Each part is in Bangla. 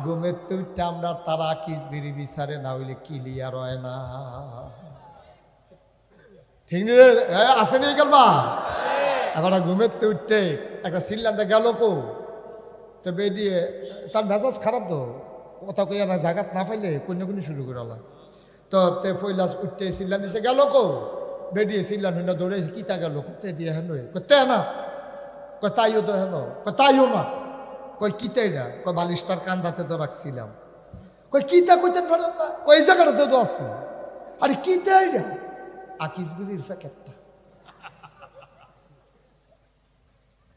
ঘুমের তো উঠতে আমরা তারা কিস বিড়ি বিচারে না হইলে ক্লিয়ার হয় না। ঠিক নেই আছে নি গেল বা এবার ঘুমের তো উঠতে একটা সিল্লাতে গেল কো তো বেরিয়ে তার মেজাজ খারাপ তো কথা কইয়া না জায়গাত না পাইলে কোন কোন শুরু করে আলা তো তে ফইলাস উঠতে সিল্লান দিছে গেল কো বেরিয়ে সিল্লান হইনা দৌড়েছে কিতা গেল কোথায় দিয়ে হেন কোথায় না কোথায়ও তো হেন কোথায়ও না কই কিতাই না কই বালিশটার কান্দাতে তো রাখছিলাম কই কিতা কইতেন পারেন না কই জায়গাটাতে তো আছে আরে কিতাই না আকিস বিড়ির প্যাকেটটা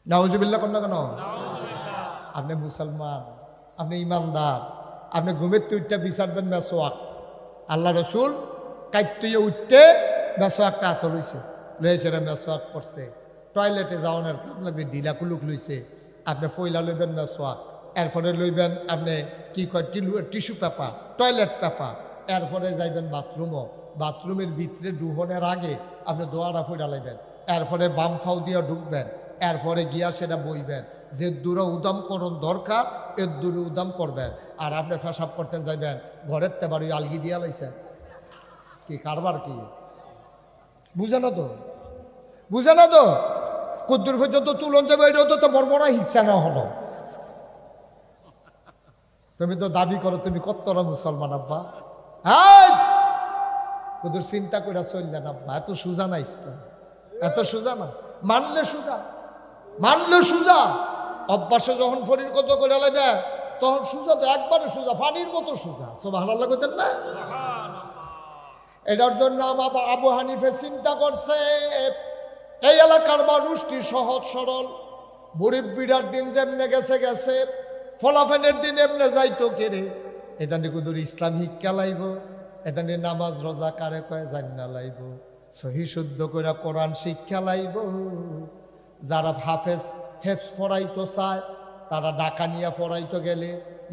নাউজুবিল্লাহ কন্যা কেন আপনি মুসলমান আপনি ইমানদার আপনি ঘুমের তুইটা বিচারবেন মেসোয়াক আল্লাহ রসুল কাইতুইয়ে উঠতে মেসোয়াকটা হাত লইছে মেসোয়াক করছে টয়লেটে যাওয়ানোর কাম লাগবে ঢিলা কুলুক লইছে আপনি ফইলা লইবেন মেসোয়াক এরপরে লইবেন আপনি কি কয় টিস্যু পেপার টয়লেট পেপার এরপরে যাইবেন বাথরুমও বাথরুমের ভিতরে ডুহনের আগে আপনি দোয়াটা ফইরা লাইবেন এরপরে বাম ফাউ দিয়ে ঢুকবেন এরপরে গিয়া সেটা বইবেন যে দূরে উদাম করুন দরকার এর দূরে উদাম করবেন আর আপনি পেশাব করতে যাইবেন ঘরের তেবার ওই আলগি দিয়া লাইছেন কি কারবার কি বুঝে না তো কদ্দুর পর্যন্ত তুলন যাবে এটাও তো বড় বড় হিংসা না হলো তুমি তো দাবি করো তুমি কত্তরা মুসলমান আব্বা হ্যাঁ কদ্দুর চিন্তা করে চললেন আব্বা এত সোজা না ইসলাম এত সোজা না মানলে সোজা অভ্যাসে যখন ফরির কত করে লাগবে তখন সোজা তো একবারে সোজা পানির মতো সোজা সুবহানাল্লাহ কইতেন না এটার জন্য আমার আবু হানিফে চিন্তা করছে এই এলাকার মানুষটি সহজ সরল মুরিব্বিরার দিন যেমনে গেছে ফলাফেনের দিন এমনে যাইতো কেড়ে এটা নিয়ে কুদুর ইসলাম শিক্ষা লাইব এটা নিয়ে নামাজ রোজা কারে কয়ে জান্না লাইব সহি শুদ্ধ করে কোরআন শিক্ষা লাইব যারা হাফেজ হেফস পড়াইতো চায় তারা ডাকা নিয়ে পড়াইতো গেলে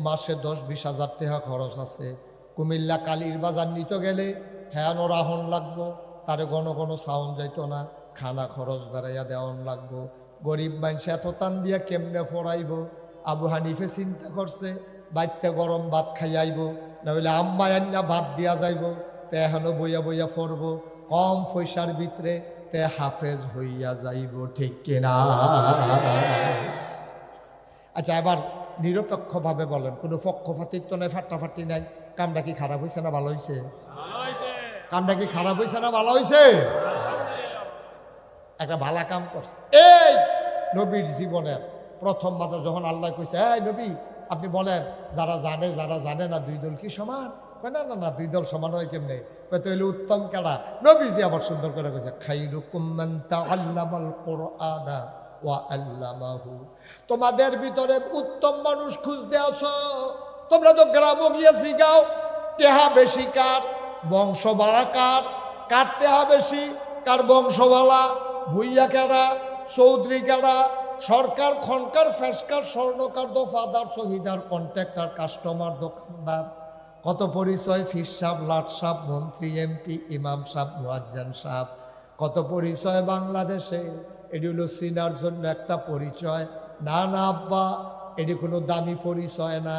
মাসে 10-20 হাজার টাকা খরচ আছে কুমিল্লা কালীর বাজার নিতে গেলে হ্যাঁ রাহন লাগবো তারে ঘন সাউন্ড যাইতো না খানা খরচ বেড়াইয়া দেওয়ান লাগবো গরিব মানুষ এত টান দিয়া কেমনে পড়াইব আবু হানিফে চিন্তা করছে বাইতে গরম ভাত খাইয়াইব নইলে আম্মা আন্না ভাত দিয়া যাইব তে এখনো বইয়া পড়ব কম পয়সার ভিতরে তে হাফেজ হইয়া যাইব ঠিক কিনা আচ্ছা এবার নিরপেক্ষভাবে বলেন কোনো পক্ষপাতিত্ব নাই ফাটাফাটি নাই কামটা কি খারাপ হয়েছে না ভালো হয়েছে কামটা কি খারাপ হয়েছে না ভালো হয়েছে একটা ভালা কাম করছে এই নবীর জীবনের প্রথম মাত্র যখন আল্লাহ কইছে এই নবী আপনি বলেন যারা জানে না দুই দল কি সমান না দুই দল সমান হয় কেমনে কইতে হইলে উত্তম কেডা নবীজি আবার সুন্দর করে কইছে খাইরুকুম মান তাআল্লামাল কুরআনা ওয়া আল্লামাহু তোমাদের ভিতরে উত্তম মানুষ খুঁজতে আসো তোমরা তো গ্রামে গিয়ে শিখাও টেহা বেশি কার বংশ বাড়া কার টেহা বেশি কার বংশবালা ভুইয়া কেডা চৌধুরী কেডা সরকার খনকার ফেসকার স্বর্ণকার দফাদার শহীদার কন্ট্রাক্টর কাস্টমার দোকানদার কত পরিচয় ফির সাহেব লাট সাহেব মন্ত্রী এমপি ইমাম সাহেব মুয়াজ্জিন সাহেব কত পরিচয় বাংলাদেশে এটি হলো সিনার জন্য একটা পরিচয় না আব্বা এটি কোনো দামি পরিচয় না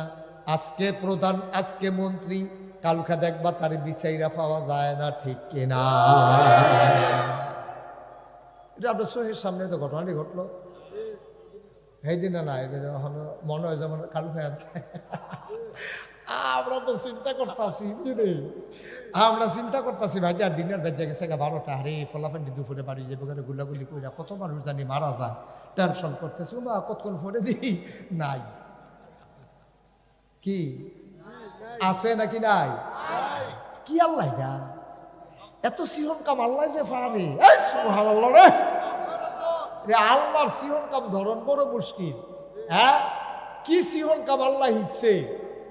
আজকে প্রধান আজকে মন্ত্রী কালকে দেখবা তার বিচাইরা পাওয়া যায় না ঠিক কিনা এটা আপনার চোখের সামনে তো ঘটনাটি ঘটলো সেই দিনে না এটা মনে হয় যেমন কালু খায় আমরা তো চিন্তা করতেছি বুঝলি আমরা চিন্তা করতেছি ভাই আর দিনের বেজে গেছে 12টা আরে ফলাফান্ডি দুপুরে বাড়ি যাবো গুলাগুলি কইরা কত মানুষ জানি মারা যায় টেনশন করতেছি বা কতক্ষণ ফোরে দিই নাই কি আছে নাকি নাই কি আল্লাহ এটা এত সিহন কাম আল্লাহ যে পারে সুবহানাল্লাহ রে আল্লাহর সিহন কাম ধরন বড় মুশকিল হ্যাঁ কি সিহন কাম আল্লাহ হিকছে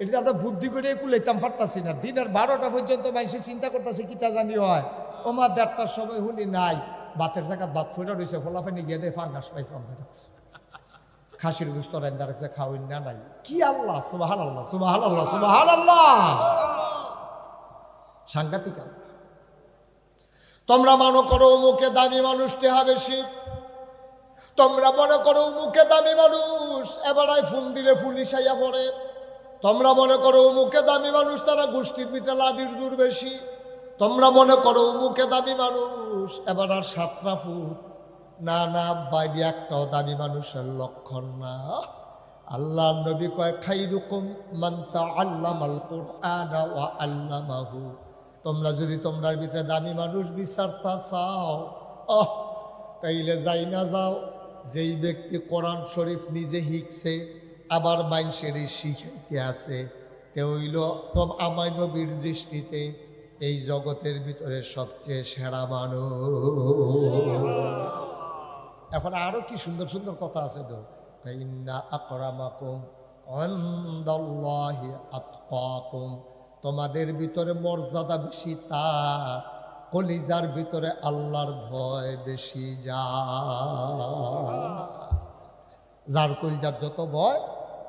এটা আমরা বুদ্ধি করে কুলাইতাম পারতাছি না দিনের 12টা পর্যন্ত মানুষের চিন্তা করতেছে কিতা জানি হয় ওমা 1:30টার সময় শুনি নাই ভাতের জায়গা ভাত ফইরা রয়েছে ফলাফানি গিয়ে দেয় ফাঙ্গাস পাই ফোন রাখছে খাসির গুস্ত রান্দা রাখছে খাওয়াই না নাই কি আল্লাহ সুবহানাল্লাহ সুবহানাল্লাহ সুবহানাল্লাহ সাংঘাতিক তোমরা মনে করো মুখে দামি মানুষ টেহা বেশি তোমরা মনে করো মুখে দামি মানুষ এবারে ফোন দিলে পুলিশ আইয়া পড়ে তোমরা মনে করো অমুকে দামি মানুষ, তারা গোষ্ঠীর ভিতরে লাঠির জোর বেশি। তোমরা মনে করো অমুকে দামি মানুষ, এবার আর 7টা ফুট। না না, বাইরে একটাও দামি মানুষের লক্ষণ না। আল্লাহ নবী কয় খাইরুকুম মান তাআল্লামাল কুরআনা ওয়া আল্লামাহু। তোমরা যদি তোমরার ভিতরে দামি মানুষ বিচারতা চাও, তাইলে যাই না যাও যেই ব্যক্তি কোরআন শরীফ নিজে শিখছে আবার মানুষের শিখাইতে আছে, তে হইল আমার নবীর দৃষ্টিতে এই জগতের ভিতরে সবচেয়ে সেরা মানুষ। এখন আরো কি সুন্দর সুন্দর কথা আছে তো। ইন্না আকরামাকুম ইনদাল্লাহি আতকাকুম, তোমাদের ভিতরে মর্যাদা বেশি তার কলিজার ভিতরে আল্লাহর ভয় বেশি। যার কলিজার যত ভয়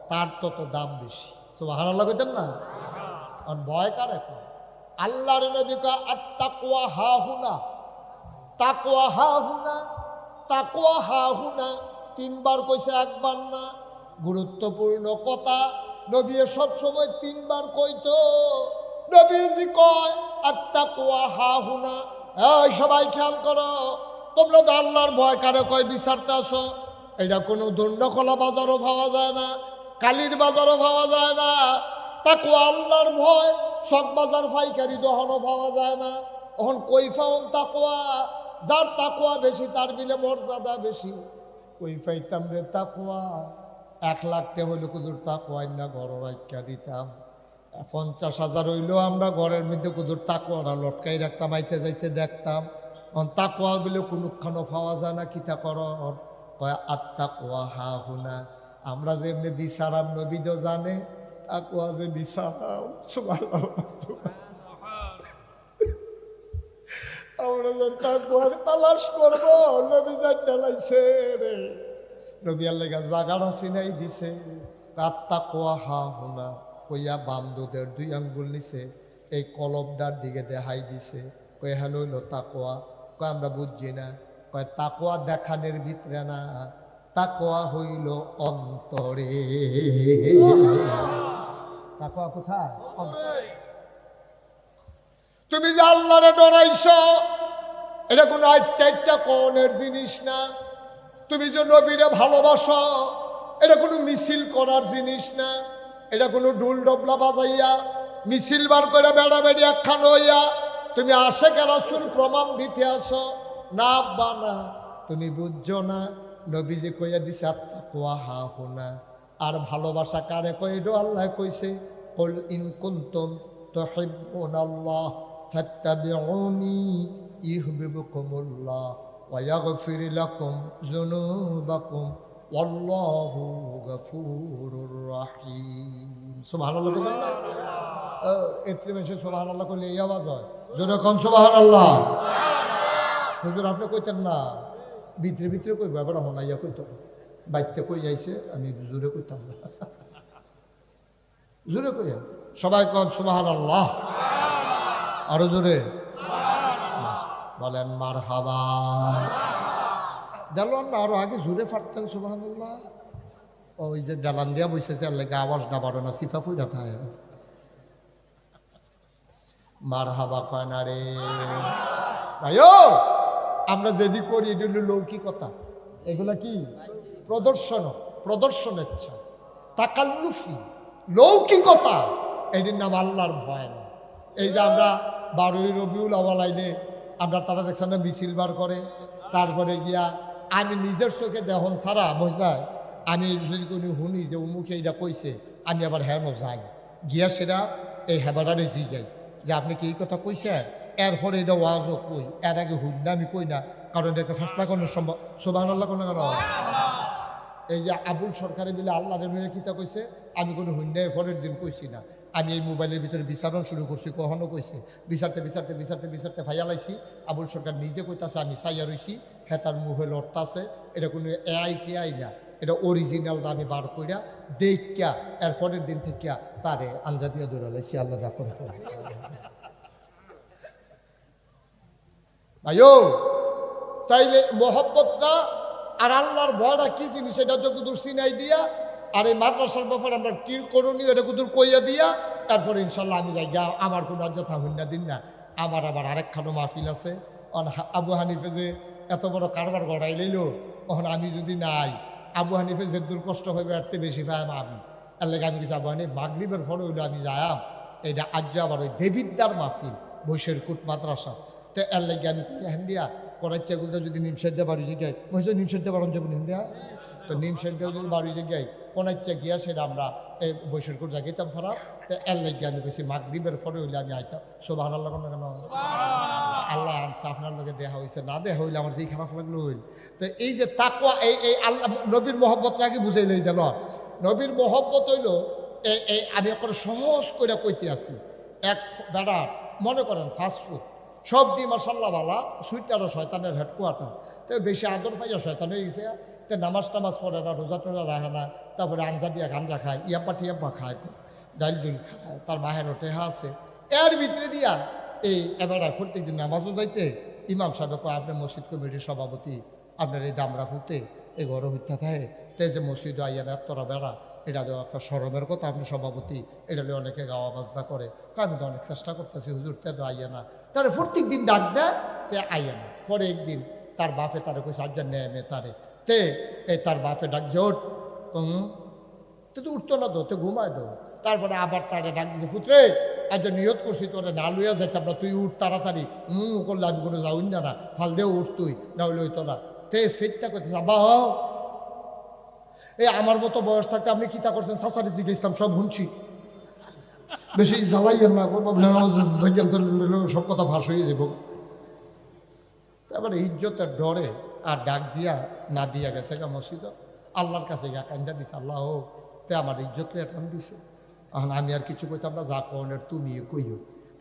তার তত দাম বেশি। সুবহানাল্লাহ কইতেন না? কারণ ভয় কার? এখন আল্লাহর নবী কয় আত্তাকওয়া হাহুনা, তাকওয়া হাহুনা, তাকওয়া হাহুনা। 3বার কইছে, একবার না। গুরুত্বপূর্ণ কথা, নবী সব সময় 3বার কইতো। নবীজি কয় আত্তাকওয়া হাহুনা। এই সবাই খেয়াল করো, তোমরা তো আল্লাহর ভয় কারে কয় বিচারতে আসো। এটা কোনো দণ্ডকলা বাজারও পাওয়া যায় না, কালীর বাজারও পাওয়া যায় না। তাকওয়া আল্লাহর ভয় সব বাজার পাইকারি দোকানও পাওয়া যায় না। এখন কই পাওন তাকওয়া? যার তাকওয়া বেশি তার বিলে মর্যাদা বেশি। কই পাইতাম রে তাকওয়া? 1 লাখ টাকা হইলে কুদুর তাকওয়া না ঘর রাখা দিতাম। 50,000 হইলো আমরা ঘরের মধ্যে কুদুর তাকওয়াটা লটকাই রাখতাম, আইতে যাইতে দেখতাম। তাকওয়া বলে কোনখানো পাওয়া যায় না। কিতা কর? কয় আত্তাকওয়া হাহুনা। আমরা যে এমনি বিচারাম নবী তো জানে, তাকওয়া যে বিচারাম। সুবহানাল্লাহ। আমরা যে তাকওয়ার তালাশ করবো, নবী জানতে লাইছে রে। নবী আল্লাহ জাগাটা চিনাই দিছে। আত্তাকওয়া হাহুনা কইয়া বাম দুধের 2 আঙ্গুল নিছে, এই কলবটার দিকে দেখাই দিছে। কই হেন হইল তাকওয়া? কয় আমরা বুঝছি না। কয় তাকওয়া দেখানের ভিতরে না, তাকওয়া হইল অন্তরে। তাকওয়া কোথায়? তুমি যে আল্লাহরে ডরাইছ, এটা কোনো আইটা কোনের জিনিস না। তুমি যে নবীরে ভালোবাসো, এটা কোনো মিছিল করার জিনিস না। এটা কোনো ঢোল ডবলা বাজাইয়া মিছিল বার করে বেড়া বেড়ি একখান হইয়া তুমি আশেকে রাসূল প্রমাণ দিতে আসো না। বানা তুমি বুঝছো না, নবীজি কইয়া দিছে আত্তাকওয়া হাহুনা। আর ভালোবাসা কারে কয়? এটা আল্লাহ কইছে, কুল ইন কুনতুম তুহিব্বুনাল্লাহ ফাত্তাবিউনি ইউহিব্বুকুমুল্লাহ ওয়া ইয়াগফির লাকুম যুনুবাকুম ওয়াল্লাহু গফুরুর রহিম। সুবহানাল্লাহ বলেন না? এত্রি মেশে সুবহানাল্লাহ কইলে এই আওয়াজ হয়। জোরে কোন সুবহানাল্লাহ। হুজুর আপনি কইতেন না, ভিতরে ভিতরে কইব, এবার হনাইয়া কইতো। বাইতে কই যাইছে, আমি জোরে কইতাম না। জোরে কইয়া সবাই কোন সুবহানাল্লাহ। আরো জোরে বলেন মারহাবা। দেলোয়ান না আরো আগে জোরে ফাটতেন সুবহানাল্লাহ। ওই যে ডালান দিয়া বসেছে, লেগে আওয়াজ না বাড়ো না, সিফা ফুইটা থাকে। মারহাবা কয় না রে ভাইও। আমরা যেটি করি এটি হলো লৌকিকতা। এগুলা কি? প্রদর্শনেচ্ছা, তাকাল্লুফি, লৌকিকতা। এটির নাম আল্লাহর ভয় না। এই যে আমরা 12ই রবিউল আউয়াল আইলে আমরা তারা দেখছেন না মিছিল বার করে, তারপরে গিয়া আমি নিজের চোখে দেখুন সারা বুঝবাই, আমি যদি কোনো শুনি যে উমুকে এইটা কইছে, আমি আবার হ্যাঁ যাই গিয়া সেটা এই হেবাটারে জিগাই যে আপনি কি এই কথা কইছে, এরপরে এটা ওয়াজও কই, এর আগে হুই না আমি কই না, কারণ এটা ফেসলা করার সম্ভব। সুবহানাল্লাহ কোন কেন? এই যে আবুল সরকারে মিলে আল্লাহরের মেয়ে কিতা কইছে, আমি কোনো হুন্ডায় পরের দিন কইছি না, আমি এই মোবাইলের ভিতরে বিচারণ শুরু করছি। কখনো কইছে বিচারতে বিচারতে বিচারতে বিচারতে ভাইয়া লাইছি। আবুল সরকার নিজে কইতাছে আমি চাইয়া রইছি, হ্যাঁ তার মুখে লড়তাছে। এটা কোনো এআই টিআই না, এটা অরিজিনালটা আমি বার কইরা দেখিয়া এরপরের দিন থেকে তারে আঞ্জা দিয়ে দৌড়া লাইছি। আল্লাহ দাফন করে ভাইও। তাইলে মহব্বতটা আর আল্লাহর ভয়টা কি জিনিস, এটা যতদূর চিনাই দিয়া আর এই মাদ্রাসার ব্যাপারে আমরা কি করণীয় এটা কুদুর কইয়া দিয়া তারপরে ইনশাল্লাহ আমি যাই গা। আমার কোনো অযথা হইনা দিন না। আমার আবার আরেকখানো মাহফিল আছে। আবু হানিফে যে এত বড় কারবার গড়াই লইল, তখন আমি যদি নাই, আবু হানিফে যে দূর কষ্ট হইবে এর থেকে বেশি পাই আমি। এর লেগে আমি কিছু আবু হানিফ মাগরিবের পরে হইলো আমি যাইম। এটা আজ আবার ওই দেবিদ্যার মাহফিল বৈশের কুট মাদ্রাসা। তো এর লেগে আমি হ্যান দিয়া করাচ্ছি এগুলো যদি নিমশের দিয়ে বাড়ি জায়গায় বসে নিমশের দিয়ে বাড়ন যাবো হিন্দিয়া। তো নিমশের দিয়ে যদি বাড়ি জায়গায় কোনাচ্ছা গিয়া সেটা আমরা এই বৈশের কুট জায়গাইতাম ফেরা। তো এর লেগে আমি কইছি মাগরিবের পরে হইলে আমি আইতাম। সুবহানাল্লাহ কেন আল্লাহ আনছে আপনার লোকে দেখা হয়েছে, না দেখা হইলে আমার যেই খারাপ লাগলো হইল। তো এই যে তাকওয়া এই আল্লাহ নবীর মহব্বতটা আগে বুঝাইলেই দিল। নবীর মহব্বত হইল এই আমি এখন সহজ করে কইতে আছি। এক বেড়া মনে করেন ফাস্টফুড সব দিয়ে মাসাল্লাহ বালা, সুইটারও শয়তানের হেডকোয়ার্টার। তো বেশি আদর পাইয়া শয়তান হয়ে গেছে। তো নামাজ টামাজ পড়ে না, রোজা টোজা রাখে না, তারপরে আঞ্জা দিয়া গাঞ্জা খায়, ইয়াপ্পা টিয়াপ্পা খায়, ডাইল ডুল খায়, তার বাহেরও টেহা আছে। এর ভিতরে দিয়া এই এবারে প্রত্যেকদিন নামাজও যাইতে ইমাম সাহেব কয় আপনি মসজিদ কমিটির সভাপতি, আপনার এই দামরা ফুটে এই ঘরে হইতে থাকে, তে যে মসজিদ আইয়ান এতরা বেড়া, এটা তো একটা সরমের কথা, আপনি সভাপতি, এটা অনেকে গাওয়া বাজনা করে। আমি তো অনেক চেষ্টা করতেছি হুজুর, তে তো আইয়া না। তারে প্রত্যেক দিন ডাক দেয়, তে আইয়া না। পরে একদিন তার বাপে তারে কইছে আজ্জার নেমে তারে, তে এই তার বাপে ডাক যে ওঠ, তো উঠতো না, তো ঘুমায় দো। তারপরে আবার তারে ডাক দিছে, পুত্রে আজ নিয়ত করছি তোরে না লইয়া যাইতাম না, তুই উঠ তাড়াতাড়ি। করলে আমি কোনো যাউন না, ফাল দেও উঠ তুই, না হইলে হইতো না। তে সেটা করতেছে আব্বা এই আমার মতো বয়স থাকতে আপনি কিতা করছেন, সাসারি জিজ্ঞেসলাম সব শুনছি, বেশি জ্বালাইয়েন না, সব কথা ফাঁস হয়ে যাব। তারপরে ইজ্জতের ডরে আর ডাক দিয়া না দিয়া গেছে গা মসজিদ, আল্লাহর কাছে গা কান্দা দিছে, আল্লাহ হোক তে আমার ইজ্জতকে টান দিছে। এখন আমি আর কিছু কইতাম না, যা কনের তুমি কইও।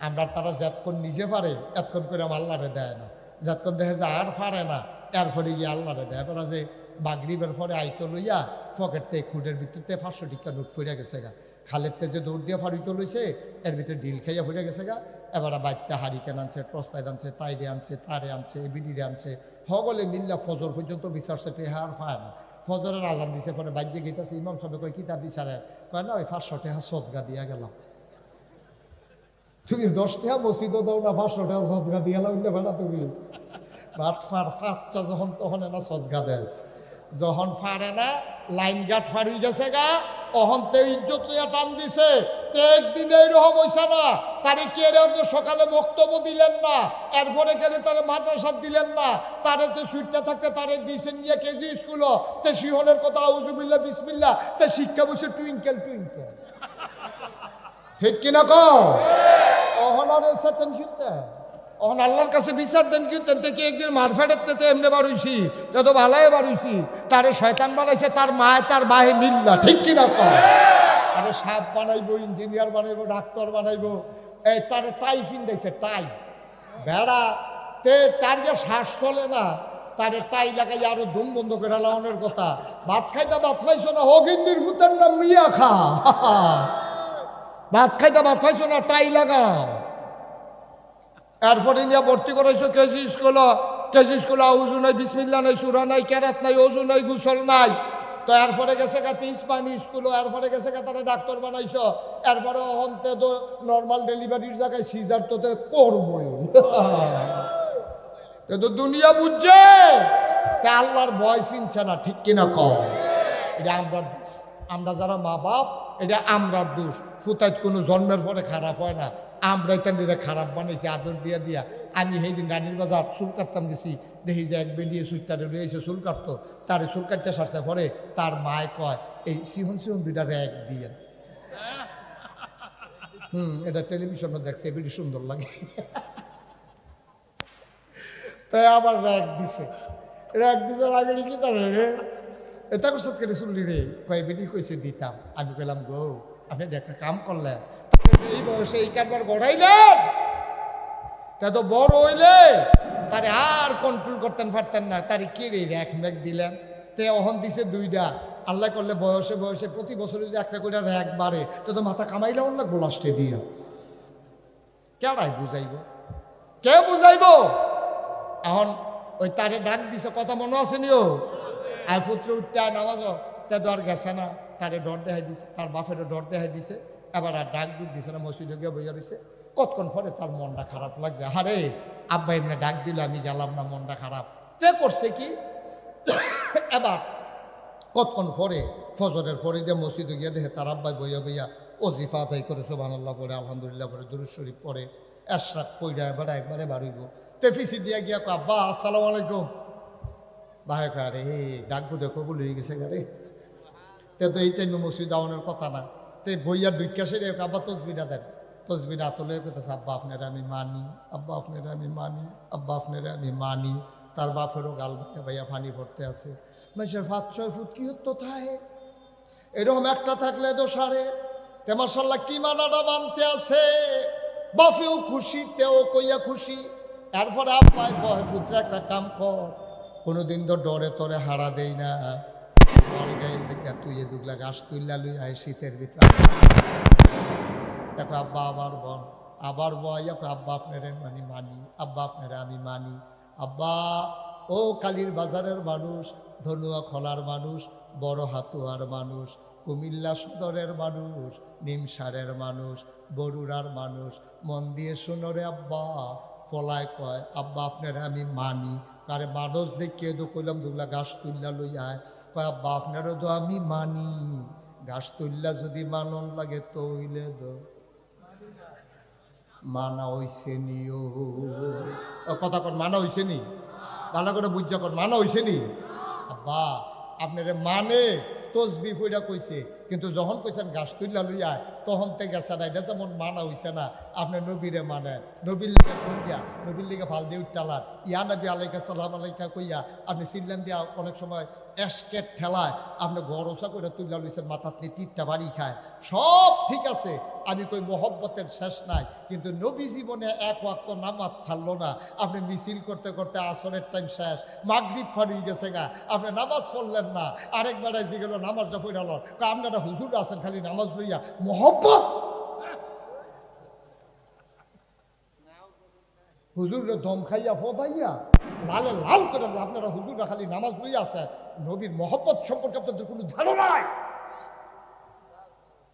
আমরা তারা যতক্ষণ নিজে পারে এতক্ষণ করে আমার আল্লাহরে দেয় না, যতক্ষণ দেখে যে আর পারে না এরপরে গিয়ে আল্লাহরে দেয়। এবার যে মাগরিবের পরে আইতো লইয়া পকেট থেকে খুঁটের ভিতরতে 500 টিকা নোট ফুড়ে গেছে গা, খালের তে যে দৌড় দিয়ে ফাড়িতো লইছে এর ভিতরে ডিল খাইয়া ফুড়ে গেছে গা। এবার বাচ্চা হারিকেন আনছে, ট্রস্তাইড আনছে, তাইরে আনছে, তারে আনছে, বিডিরে আনছে, হগলে মিল্লা ফজর পর্যন্ত বিচারছে, টেহা আর পায় না। ফজরের আজান দিছে, পরে বাজ্যে গেছে, ইমাম সাহেব কয় কিতাব বিচারে, কয় না ওই 500 টাকা সদগা দিয়া গেলাম। তুমি 10 টাকা মসজিদও দাও না, 500 টাকা সদগা দিয়া গেলাম না তুমি। বাটফার ফাচ্চা যখন তখন না সদগা দেয়, যখন ফাড়ে না লাইন গাট ফাড়ি গেছে গা, অহন তে ইজ্জত লইয়া টান দিছে। তে একদিন এইরকম হইছে না, তারে কে সকালে বক্তব্য দিলেন না, এরপরে কেন তারে মাদ্রাসা দিলেন না, তারে তো ছুটতে থাকতে তারে দিয়েছেন গিয়ে কেজি স্কুল, তে শিহনের কথা আউযুবিল্লাহ বিসমিল্লাহ, তে শিক্ষা বসে টুইঙ্কেল টুইঙ্কেল, ঠিক কিনা কও? অহন আর সেতেন কিনতে অহন আল্লাহর কাছে বিচার দেন কি, থেকে একদিন মারফেটের তেতে এমনি বাড়ুইছি, যত ভালাই বাড়ুইছি, তারে শয়তান বানাইছে তার মায় তার বাহে মিল্লা, ঠিক কিনা কয়? আরে সাপ বানাইবো, ইঞ্জিনিয়ার বানাইবো, ডাক্তার বানাইবো, এই তারে টাই ফিন্দাইছে, টাই বেড়া। তে তার যে শ্বাস চলে না, তারে টাই লাগাই আরো ধুম বন্ধ করে লাগানোর কথা। ভাত খাইতে ভাত পাইছো না, হগিন্নির ভূতের নাম মিয়া খা, ভাত খাইতে ভাত পাইছো না, টাই লাগাও। এরপরে নিয়ে ভর্তি করেছো কেজি স্কুল, কেজি স্কুল উজু নাই, বিসমিল্লা নাই, সুরা নাই, কেরাত নাই, অজু নাই, গুসল নাই। তো এরপরে গেছে গা ইসপানি স্কুল, এরপরে গেছে গা তারা ডাক্তার বানাইছো, এরপরে অন্তে তো নর্মাল ডেলিভারির জায়গায় সিজার তো করবই। তো দুনিয়া বুঝছে, তা আল্লাহর ভয় চিনছে না, ঠিক কিনা কম? এটা আমরা যারা মা বাপ, এটা আমরার দোষ। ফুতাইত কোনো জন্মের পরে খারাপ হয় না, আমরাই তান্ডিরা খারাপ বানাইছি আদর দিয়া দিয়া। আমি সেই দিন রানীর বাজার চুল কাটতাম গেছি, দেখি যে এক বেরিয়ে সুইটারে রয়েছে চুল কাটতো, তার চুল কাটতে সারছে পরে তার মায় কয় এই সিহন সিহন দুইটা র্যাক দিয়ে। এটা টেলিভিশনও দেখছে, বেশি সুন্দর লাগে। তাই আবার র্যাক দিছে, র্যাক দিছে আগে কি তার রে এটা করছে কেন শুনলি রে, কয় বেটি কইছে দিতাম। আমি কইলাম গো আপনি একটা কাম করলেন, এই বয়সে এই কারবার গড়াইলেন, তা তো বড় হইলে তারে আর কন্ট্রোল করতেন পারতেন না, তারে কে রে র্যাক ম্যাক দিলেন। তে অহন দিছে দুইটা, আল্লাহ করলে বয়সে বয়সে প্রতি বছর যদি একটা করে র্যাক বাড়ে, তো মাথা কামাইলেও না গোলাস্টে দিয়া কেডাই বুঝাইব, কে বুঝাইব? এখন ওই তারে ডাক দিছে, কথা মনে আছে নিও, আয় পুত্র উঠতে নামাজ তে তো আর গেছে না, তারে ডর দেখাই দিছে, তার বাপেরও ডর দেখাই দিছে, এবার আর ডাক দুধ দিছে না, মসজিদে গিয়ে বইয়া রয়েছে। কতক্ষণ পরে তার মনটা খারাপ লাগছে, আরে আব্বা এমনি ডাক দিল আমি গেলাম না, মনটা খারাপ। তে করছে কি, এবার কতক্ষণ পরে ফজরের পরে যে মসজিদে গিয়ে দেখে তার আব্বাই বইয়া বইয়া ওজিফা আদায় করে সুবহানাল্লাহ পরে আলহামদুলিল্লাহ পরে দুরূদ শরীফ পরে এশরাক ফইরা এবার একবারে বাড়িব। তে ফিসি দিয়া গিয়া কো আব্বা আসসালামু আলাইকুম। ভাই কয় আরে ডাকবো দেখো বলে হয়ে গেছে গাড়ি, তে তো এই টাইমে মসজিদ আওয়ানোর কথা না। তে বইয়া ঢুকিয়া রে আব্বা তসবিটা দেন, তসবিটা আতলে কোথাছে আব্বা আপনারা আমি মানি, আব্বা আপনারা আমি মানি, আব্বা আপনারা আমি মানি। তার বাপেরও গাল ভাইয়া ভাইয়া ফানি পড়তে আছে। মানুষের 5-6 ফুট কি হতো থাহে, এরকম একটা থাকলে দোষারে। তে মাশাআল্লাহ কি মানাটা মানতে আছে, বাপেও খুশি তেও কইয়া খুশি। এরপরে আব্বাই কয় পুত্র একটা কাম কর, কোনোদিন তো ডরে তরে হারা দেই না, তুই এ দুগলা গাছ তুললা লুই আয় শীতের ভিতরে। দেখো আব্বা আবার বল, আবার বয় আব্বা আপনারা মানি মানি, আব্বা আপনারা আমি মানি। আব্বা ও কালীর বাজারের মানুষ, ধনুয়া খোলার মানুষ, বড় হাতুয়ার মানুষ, কুমিল্লা সদরের মানুষ, নিমসারের মানুষ, বরুড়ার মানুষ, মন দিয়ে শুনো রে আব্বা। ফলায় কয় আব্বা আপনারা আমি মানি, কারে মানুষ দেখিয়ে তো কইলাম দুগলা গাছ তুললা লইয়ায়। কয় আব্বা আপনারও তো আমি মানি, গাছ তুললা যদি মানন লাগে তইলে দো মানা হইছে নিও। কথা কন মানা হইছে নি, ভালো করে বুঝা কন মানা হইছে নি। আব্বা আপনারে মানে তসবি ফইরা কইছে, কিন্তু যখন কইছেন গাছ তুললা লইয়া তখন তে গেছে না। এটা যেমন মানা হইছে না, আপনি নবীরে মানে নবীর লিগে কইয়া নবীর লিগে ভাল দিয়ে উঠটালার ইয়া নবী আলাইকা সালাম আলাইকা কইয়া আপনি সিল্লান দিয়া অনেক সময় এসকেট ঠেলায় আপনি গরসা করে তুললা লইছেন, মাথার তীরটা বাড়ি খায়। সব ঠিক আছে, আমি কই মোহব্বতের শেষ নাই, কিন্তু নবী জীবনে এক ওয়াক্ত নামাজ ছাড়লো না। আপনি মিছিল করতে করতে আসরের টাইম শেষ, মাগরিব ফাড়িয়ে গেছে গা, আপনি নামাজ পড়লেন না। আরেকবার যেগুলো নামাজটা পড়াল, আপনারা হুজুর আছেন খালি নামাজ লইয়া মোহব্বত। হুজুরের দম খাইয়া ফদাইয়া লালে লাল করে আপনারা হুজুররা খালি নামাজ লইয়া আছেন, নবীর মহব্বত সম্পর্কে আপনাদের কোনো ধারণা নাই।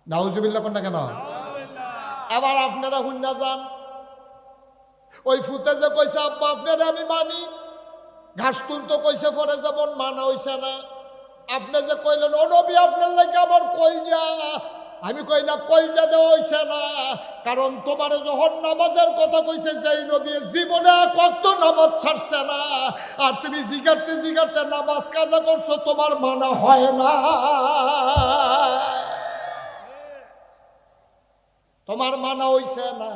নাউজুবিল্লাহ কোন না কেন? আবার আপনারা হুন্না যান, ওই ফুতে যে কইছে আব্বা আপনারা আমি মানি, ঘাস তুলতো কইছে পরে যেমন মানা হইছে না। আপনি যে কইলেন ও নবী আপনার লাগে আমার কইজা, আমি কই না কইজা দেওয়া হইছে না, কারণ তোমার যখন নামাজের কথা কইছে সেই নবী জীবনে কত নামাজ ছাড়ছে না, আর তুমি জিগারতে জিগারতে নামাজ কাজা করছো, তোমার মানা হয় না, তোমার মানা হইছে না।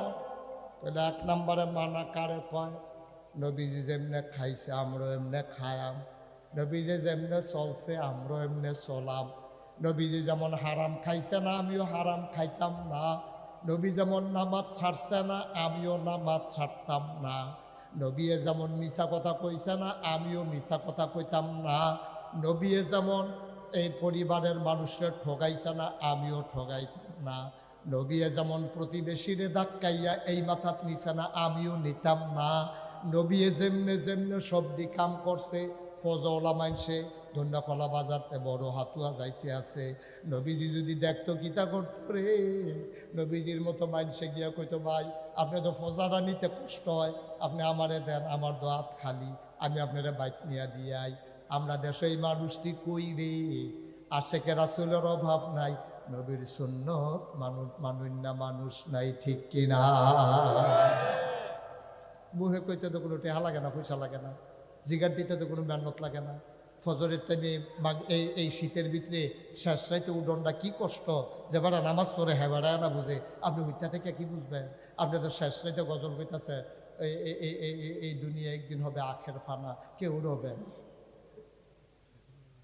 তাহলে 1 নম্বরে মানা কারে কয়? নবীজি যেমনে খাইছে আমরা এমনে খায়াম, নবীজি যেমনে চলছে আমরা এমনে চলাম। নবীজি যেমন হারাম খাইছে না আমিও হারাম খাইতাম না, নবী যেমন নামাজ ছাড়ছে না আমিও নামাজ ছাড়তাম না, নবী যেমন মিছা কথা কইছে না আমিও মিছা কথা কইতাম না, নবী যেমন এই পরিবারের মানুষকে ঠগাইছে না আমিও ঠগাইতাম না, নবী যেমন প্রতিবেশীরে ধাক্কাইয়া এই মাথাত নিছে না আমিও নিতাম না, নবী যেমনে যেমনে সবদি কাম করছে ফজওয়ালা মানছে ধন্যাখলা বাজারতে বড় হাতুয়া যাইতে আছে, নবীজি যদি দেখতো কিতা করতো রে, নবীজির মতো মানসে গিয়া কইতো ভাই আপনি তো ফজাটা নিতে কষ্ট হয়, আপনি আমারে দেন, আমার দোয়াত খালি, আমি আপনারা বাইক নিয়ে দিয়াই। আমরা দেশে এই মানুষটি কই রে, আশেকে রাসূলের অভাব নাই, নবীর সুন্নত মানুষ না মানুষ নাই, ঠিক কিনা? মুহে কইতে তো কোনো টেহা লাগে না, পয়সা লাগে না, জিগার দিতে তো কোনো মেহনত লাগে না। ফজরের টাইমে এই শীতের ভিতরে শেষ রাইতে উডনটা কি কষ্ট, যে বেড়া নামাজ পড়ে হ্যাঁ বেড়ায় না বুঝে, আপনি হইতা থেকে কি বুঝবেন? আপনি তো শেষ রাইতে গজল কইতাছে এই দুনিয়া একদিন হবে আখের ফানা, কেউ রবে না।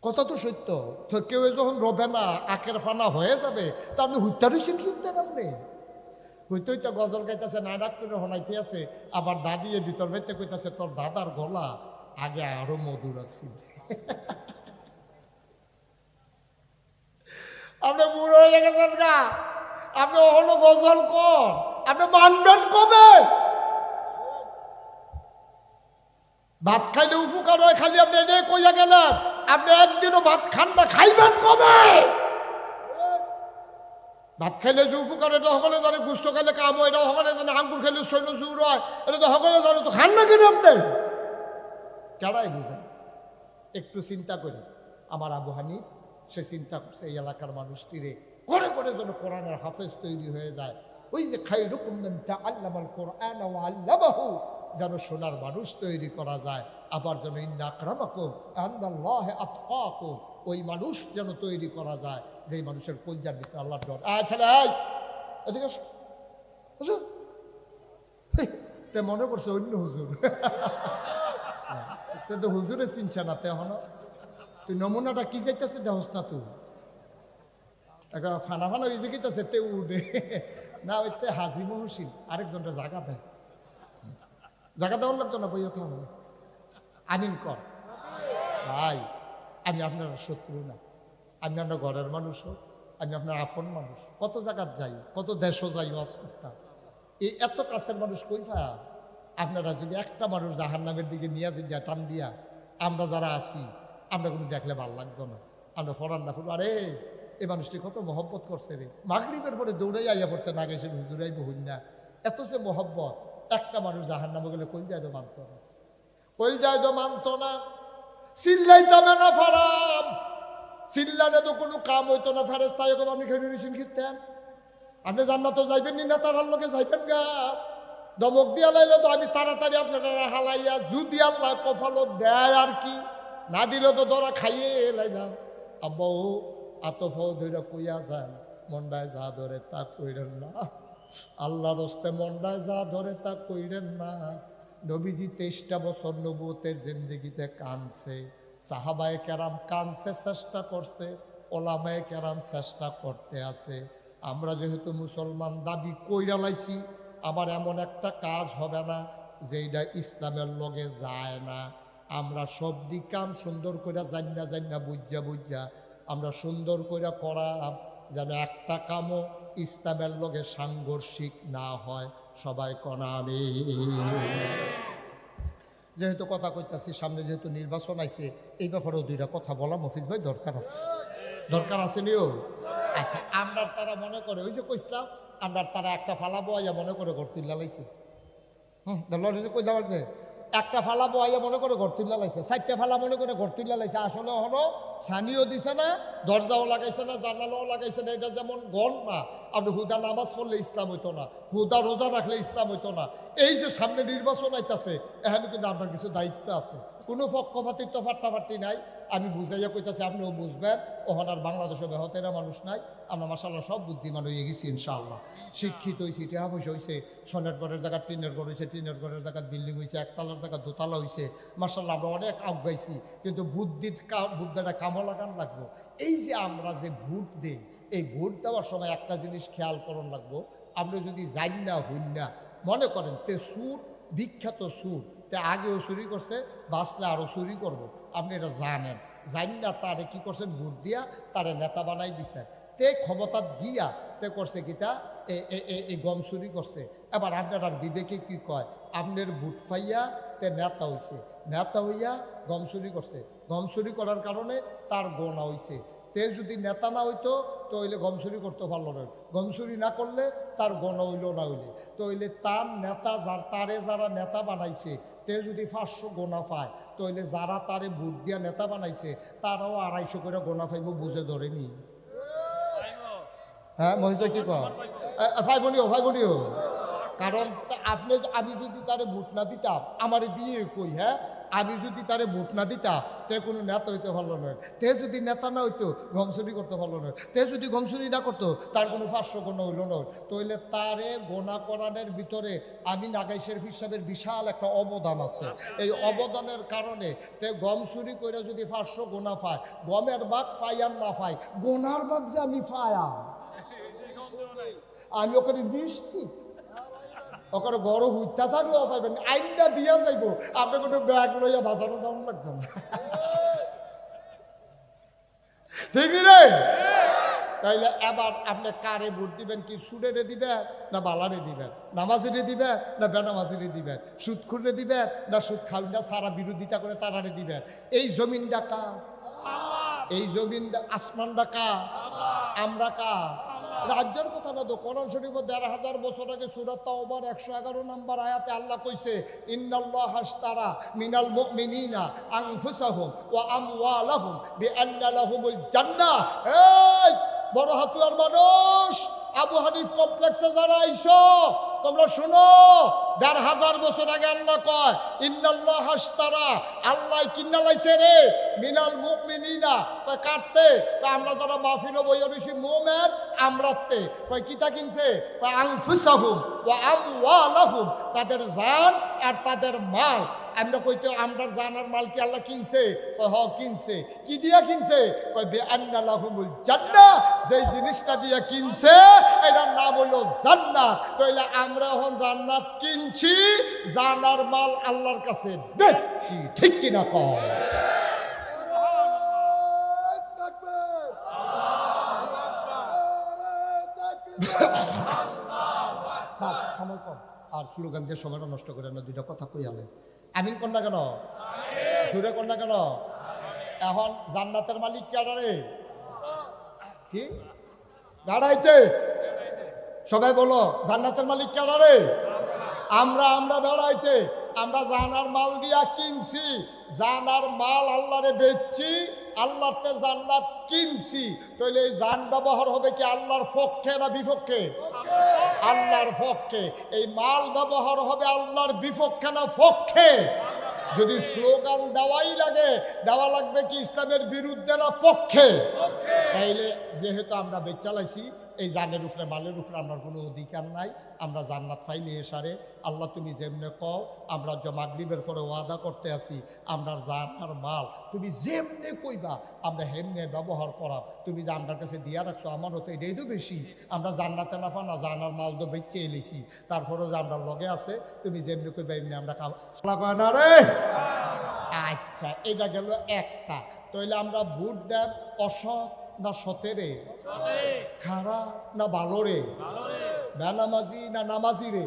কথা তো সত্য, তো কেউ যখন রবে না আখের ফানা হয়ে যাবে, তা আপনি হুইতা রয়েছেন কি উঠতেন? আপনি হইতে হইতে গজল গাইতেছে, নাইডাক করে হনাইতে আছে, আবার দাদিয়ে ভিতর বেতে কইতাছে তোর দাদার গলা আগে আরো মধুর আছে। আপনি বুড়ো হয়ে গেছেন গা, আপনি হলো গজল কর, আপনি মানবেন কবে? ভাত খাইলে উপকার হয় খালি আপনি এনে কইয়া গেলেন, আপনি একদিনও ভাত খান না, খাইবেন কবে? ভাত খাইলে যে উপকার এটা সকলে জানে, গুস্ত খাইলে কাম হয়, এটা সকলে জানে, আঙ্গুর খাইলে সৈন্য জোর হয়, এটা তো সকলে জানে। তো খান না কেন আপনি? কেডাই বুঝেন? একটু চিন্তা করি। আমার আবু হানিফ সে চিন্তা করছে এই এলাকার মানুষটিরে করে করে যেন কোরআনের হাফেজ তৈরি হয়ে যায়। ওই যে খায়রুকুম মান তাআল্লামাল কোরআন ওয়া আল্লামাহু, যেন সোনার মানুষ তৈরি করা যায়। আবার যেন ইন্না আকরামাকুম ইনদাল্লাহি আতকাকুম, ওই মানুষ যেন তৈরি করা যায় যেই মানুষের কলজার ভিতরে আল্লাহর ডর। ছেলে এদিকে আসো, আসো। তে মনে করছে অন্য হুজুর, তে তো হুজুরে চিনছে না। তে হন তুই নমুনাটা কি চাইতেছে দেহস না? তুই একটা ফানা ফানা হয়েছে কিতাছে তে উঠে না, ওই তে হাজি মহসিন আরেকজনটা জায়গা দেয়, জায়গা দেওয়ার লাগতো না, বই থাম আমিন কর। ভাই আমি আপনার শত্রু না, আমি আপনার ঘরের মানুষ হোক, আমি আপনার আপন মানুষ। কত জায়গার যাই, কত দেশও যাই ওয়াজ করতাম। এই এত কাছের মানুষ কই পা? আপনারা যদি একটা মানুষ জাহান্নামের দিকে নিয়ে যে টান দিয়া, আমরা যারা আছি আমরা কোনো দেখলে ভাল লাগতো না। আমরা ফরান না ফুল, আরে এই মানুষটি কত মহব্বত করছে রে, মাগরিবের পরে দৌড়াই আইয়া পড়ছে না গেছে হুজুরাই বহুন না, এত যে মহব্বত। একটা মানুষ জাহান্নামে গেলে কই যায় তো মানত না, কই যায় তো মানত না। চিল্লাইতামে না ফারাম, চিল্লানে তো কোনো কাম হইতো না। ফেরেস্তা এরকম আপনি খেয়ে নিয়েছেন কীর্তেন, আপনি জান্নাত তো যাইবেন নি, না তার লোকে যাইবেন গা। দমক দিয়া লাইলে তো আমি তাড়াতাড়ি আপনারা হালাইয়া, যদি আল্লাহ কফালত দেয় আর কি, না দিলে তো দরা খাইয়ে লাইলাম। আব্বাও আতফাও ধরে কইয়া যান, মন্ডায় যা ধরে তা কইরেন না, আল্লাহর হস্তে মন্ডায় যা ধরে তা কইরেন না। নবীজি 23টা বছর নবুয়তের জিন্দেগিতে কানছে, সাহাবায়ে কেরাম কানছে, চেষ্টা করছে, ওলামায়ে কেরাম চেষ্টা করতে আছে। আমরা যেহেতু মুসলমান দাবি কইরা লাইছি, আমার এমন একটা কাজ হবে না যেইটা ইসলামের লগে যায় না। আমরা সব দিক কাম সুন্দর করে জান্না বুঝা আমরা সুন্দর করে করাম, যেন একটা কামও ইসলামের লগে সাংঘর্ষিক না হয়। সবাই কনা আমি যেহেতু কথা কইতাছি, সামনে যেহেতু নির্বাচন আইছে, এই ব্যাপারেও দুইটা কথা বলা মফিজ ভাই দরকার আছে, দরকার আছে নিও। আচ্ছা, আমরা তারা মনে করে ওই যে কইসলাম, আমরা তারা একটা ফালা বইয়া মনে করে ঘর তুল্লা লাইছে। কইলাম যে একটা ফালা বইয়া মনে করে ঘর তুল্লা লাইছে, 4টা ফালা মনে করে ঘর তুল্লা লাইছে। আসলে হলো ছানিও দিছে না, দরজাও লাগাইছে না, জানালাও লাগাইছে না। এটা যেমন গণ না, আপনি হুদা নামাজ পড়লে ইসলাম হইতো না, হুদা রোজা রাখলে ইসলাম হইতো না। এই যে সামনে নির্বাচন আইতাছে, এখানে কিন্তু আপনার কিছু দায়িত্ব আছে। কোনো পক্ষপাতিত্ব ফাট্টাফাট্টি নাই, আমি বুঝাইয়া কইতাছি, আপনিও বুঝবেন। ওখানে আর বাংলাদেশে বেহতেরা মানুষ নাই, আমরা মাশাআল্লাহ সব বুদ্ধিমান হয়ে গেছি ইনশাআল্লাহ। শিক্ষিত হয়েছি, টাকা পয়সা হয়েছে, সোনের ঘরের জায়গা টিনের ঘর হয়েছে, টিনের ঘরের জায়গা বিল্ডিং হয়েছে, একতলার জায়গা দোতলা হয়েছে। মাশাআল্লাহ আমরা অনেক আগাইছি, কিন্তু বুদ্ধিটা কামও লাগান লাগবো। এই যে আমরা যে ভোট দিই, এই ভোট দেওয়ার সময় একটা জিনিস খেয়াল করন লাগবো। আপনি যদি যাই না হইন না, মনে করেন তে সুর, বিখ্যাত সুর, তে আগেও চুরি করছে, বাঁচলে আরও চুরি করবো, আপনি এটা জানেন। জানি না তারে কি করছেন, ভোট দিয়া তারে নেতা বানাই দিছেন। তে ক্ষমতা দিয়া তে করছে কিতা এই গম চুরি করছে। এবার আপনার আর বিবেকে কি কয়, আপনার ভোট পাইয়া তে নেতা হইছে, নেতা হইয়া গম চুরি করছে, গম চুরি করার কারণে তার গোনা হইছে। তে যদি নেতা না হইতো তো হইলে গম চুরি করতে পারলো না, গম চুরি না করলে তার গোনা হইল না, হইলে তো হইলে তার নেতা তারে যারা নেতা বানাইছে, তে যদি 500 গোনা পায়, তো হইলে যারা তারে ভোট দিয়া নেতা বানাইছে তারাও 250 করে গোনা পাইব, বুঝে ধরেনি। হ্যাঁ মহিলা কি কয়, ভাই বনিও কারণ আপনি, আমি যদি তারে ভোট না দিতাম, আমারে দিয়ে কই, হ্যাঁ আমি যদি তারে ভোট না দিতাম, তে কোনো নেতা হইতে ভালো নয়। তে যদি নেতা না হইতো, গমচুরি করতে ভালো নয়। তে যদি গমচুরি না করতো, তার কোনো 500 গোনা হইল নয়। তো হইলে তারে গোনা করানোর ভিতরে আমি নাগাই শরীফ সাহেবের বিশাল একটা অবদান আছে। এই অবদানের কারণে তে গম চুরি করে যদি 500 গোনা পায়, গমের বাঘ পাই আর না পাই, গোনার বাঘ যে আমি পায়া, আমি ওখানে নিশ্চিত। ওখানে বড় হুইতা থাকলেও পাইবেন, আইনটা দিয়া যাইব, আপনি কোনো ব্যাগ লইয়া বাজারে যাওয়ান লাগতো না। ঠিক রে? তাইলে এবার আপনি কারে ভোট দিবেন? কি সুডেরে দিবেন না বালারে দিবেন, নামাজিরে দিবেন না বেনামাজিরে দিবেন, সুদ খুঁড়ে দিবেন না সুদ খাউন না সারা বিরোধিতা করে তারারে দিবেন? এই জমিনটা কার? এই জমিন আসমানটা কার? আমরা কার? রাজ্যের কথা না তো, কোরআন শরীফ ১,৫০০ বছর আগে সূরা তাওবার ১১১ নম্বর আয়াতে আল্লাহ কইছে ইন্নাল্লাহা আশতারা মিনাল মুমিনিনা আনফুসাহুম ওয়া আমওয়ালাহুম বিআন্না লাহুমুল জান্নাহ। এই বড় হাতুয়ার মানুষ, আবু হানিফ কমপ্লেক্সে যারা আইছো তোমরা শোনো, ১,৫০০ বছর আগে আল্লাহ কয় ইন্নাল্লাহা আশতারা, আল্লাহ কিন্না লাইছে রে মিনাল মুমিনিনা, কয় কাটতে, আমরা যারা মাহফিলে বইয়া রইছি মুমিন আমরাতে, কয় কিতা কিনছে, কয় আনফুসাহুম ওয়া আমওয়ালাহুম, তাদের জান আর তাদের মাল। আমরা কইতে আমরার জান আর মাল কি আল্লাহ কিনছে? কয় হ কিনছে। কি দিয়া কিনছে? কয় বিআন্না লাহুমুল জান্নাহ, যেই জিনিসটা দিয়া কিনছে এটার নাম হলো জান্নাত। কইলে আমরা এখন জান্নাত কিনছি, জানার মাল আল্লাহর কাছে বেচছি, ঠিক কিনা কও? সময় কম, আর স্লোগান দিয়ে সময়টা নষ্ট করে না, দুইটা কথা কই আলে। আমিন কন্যা কেন? জোরে কন্যা কেন? এখন জান্নাতের মালিক কারে? কি দাঁড়াইতে সবাই বলো, জান্নাতের মালিক কারে? আমরা। আমরা বেড়াইতে, আমরা জানার মাল দিয়া কিনছি, জানার মাল আল্লাহরে বেচছি, আল্লাহতে জান্নাত কিনছি। তাহলে এই জান ব্যবহার হবে কি আল্লাহর পক্ষে না বিপক্ষে? আল্লাহর পক্ষে। এই মাল ব্যবহার হবে আল্লাহর বিপক্ষে না পক্ষে? যদি স্লোগান দেওয়াই লাগে, দেওয়া লাগবে কি ইসলামের বিরুদ্ধে না পক্ষে? তাইলে যেহেতু আমরা বেচালাইছি, এই জানের উপরে মালের উপরে আমার কোনো অধিকার নাই। আমরা জান্নাত পাইলে এসারে আল্লাহ তুমি যেমনে কও, আমরা যে মাগরিবের পরে ওয়াদা করতে আছি, আমরা জান আর মাল তুমি যেমনে কইবা আমরা হেমনে ব্যবহার করা। তুমি যে আমার কাছে দিয়া রাখছো আমার হতো এটাই তো বেশি। আমরা জান্নাতে না পানা জানার মাল তো বেচে এলেছি, তারপরেও যে আমরা লগে আছে তুমি যেমনি কইবা এমনি আমরা কাম না রে। আচ্ছা, এটা গেল একটা। তাইলে আমরা ভোট দেব অসৎ না সতেরে? খারাপ না ভালো রে? বেনামাজি না নামাজি রে?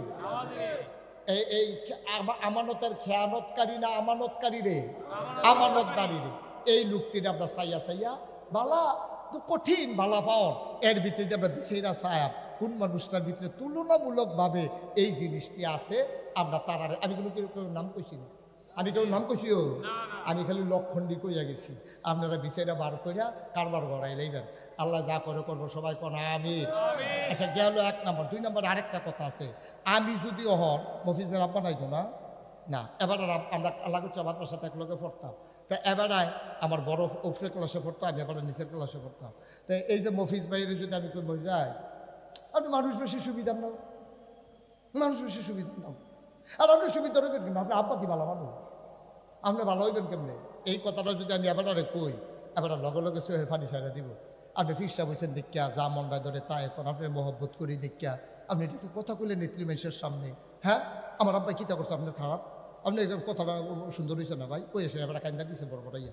এই আমানতের খেয়ানতকারী না আমানতকারী রে? আমানতদারি রে। এই লোকটির আমরা চাইয়া চাইয়া বালা তো কঠিন বালা পাওয়ার, এর ভিতরে আমরা বিছেরা চায়া কোন মানুষটার ভিতরে তুলনামূলকভাবে এই জিনিসটি আছে আমরা তার। আমি কোনো কেউ নাম কইছি না, আমি কেউ নাম কইছিও, আমি খালি লক্ষণটি কইয়া গেছি। আপনারা বিচাইরা বার কইরা কারবার গড়াই লাইবেন। আল্লাহ যা করে করবো, সবাই কোন আমিন। আচ্ছা গেল ১ নম্বর। ২ নম্বর আরেকটা কথা আছে। আমি যদি হন মফিজ ভাই আব্বা নাইতো না না, এবার আমরা আল্লাহ করছি আমার সাথে এক লোকে পড়তাম। তা এবারায় আমার বড় উপরে ক্লাসে পড়তাম, আমি এবার নিচের ক্লাসে পড়তাম। তো এই যে মফিজ ভাইয়ের যদি আমি কই মরে যাই, আপনি মানুষ বেশি সুবিধা নাও, মানুষ বেশি সুবিধা নাও। আর আপনি সুবিধা রইবেন কেন? আপনি আব্বা কি ভালো মানুষ, আপনি ভালো হইবেন কেমনে? এই কথাটা যদি আমি এবারে কই, এবার লগে লগে সোহের ফানি ছাড়া দিব। আপনি ফিরসা বলছেন দেখিয়া, যা মনটা ধরে তাই এখন আপনি মহব্বত করি দেখিয়া আপনি এটা কথা কইলেন নেত্রী মানুষের সামনে। হ্যাঁ, আমার আব্বা কিতা করছে আপনার খারাপ? আপনি কথাটা সুন্দর হয়েছে না ভাই, কইছে এবার কান্দা দিচ্ছে বড় বড়াইয়া।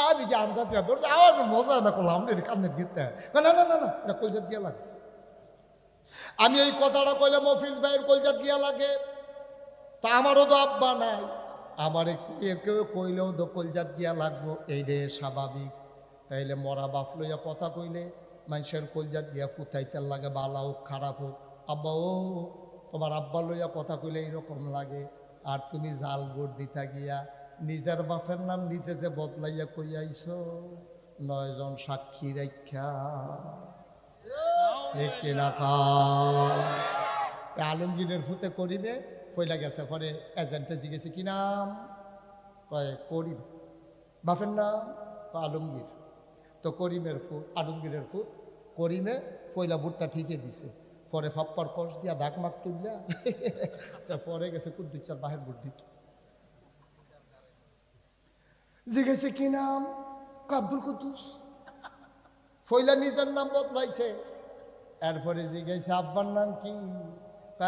আমি কি আনজাত দিয়া ধরছি, আমার মজা না করলাম আপনি কান্দের গীতটা। না না না না না, এটা কলজাত দিয়া লাগছে। আমি এই কথাটা কইলে মফিজ ভাইয়ের কলজাত দিয়া লাগে, তা আমারও তো আব্বা নাই, আমার কেউ কইলেও তো কলজাত দিয়া লাগবো, এইরে স্বাভাবিক। তাইলে মরা বাপ লইয়া কথা কইলে মানুষের কলজাত দিয়া ফুটাইতে লাগে, বালা হোক খারাপ হোক। আব্বা ও তোমার আব্বা লইয়া কথা কইলে এইরকম লাগে, আর তুমি জাল গোট দিতা গিয়া নিজের বাপের নাম নিজে যে বদলাইয়া কইয়াইছ, ৯ জন সাক্ষী রাখা আলমগীরের ফুতে করিবে পয়লা গেছে। পরে এজেন্টে জিজ্ঞেসে কি নাম? কয় করিম। বাপের নাম? আলমগীর। তো করিমের ফুট, আলমগীরের ফুট করিমে পয়লা বুটটা ঠিকই দিছে। পরে ফাপ্পার কষ দিয়া দাগ মাগ তুললা পরে গেছে কুদ্দুচার বাহের বুট দিত। জিজ্ঞেসে কি নাম? আব্দুল কুদ্দুস। পয়লা নিজের নাম বদলাইছে। এরপরে জিজ্ঞেস আব্বার নাম কি?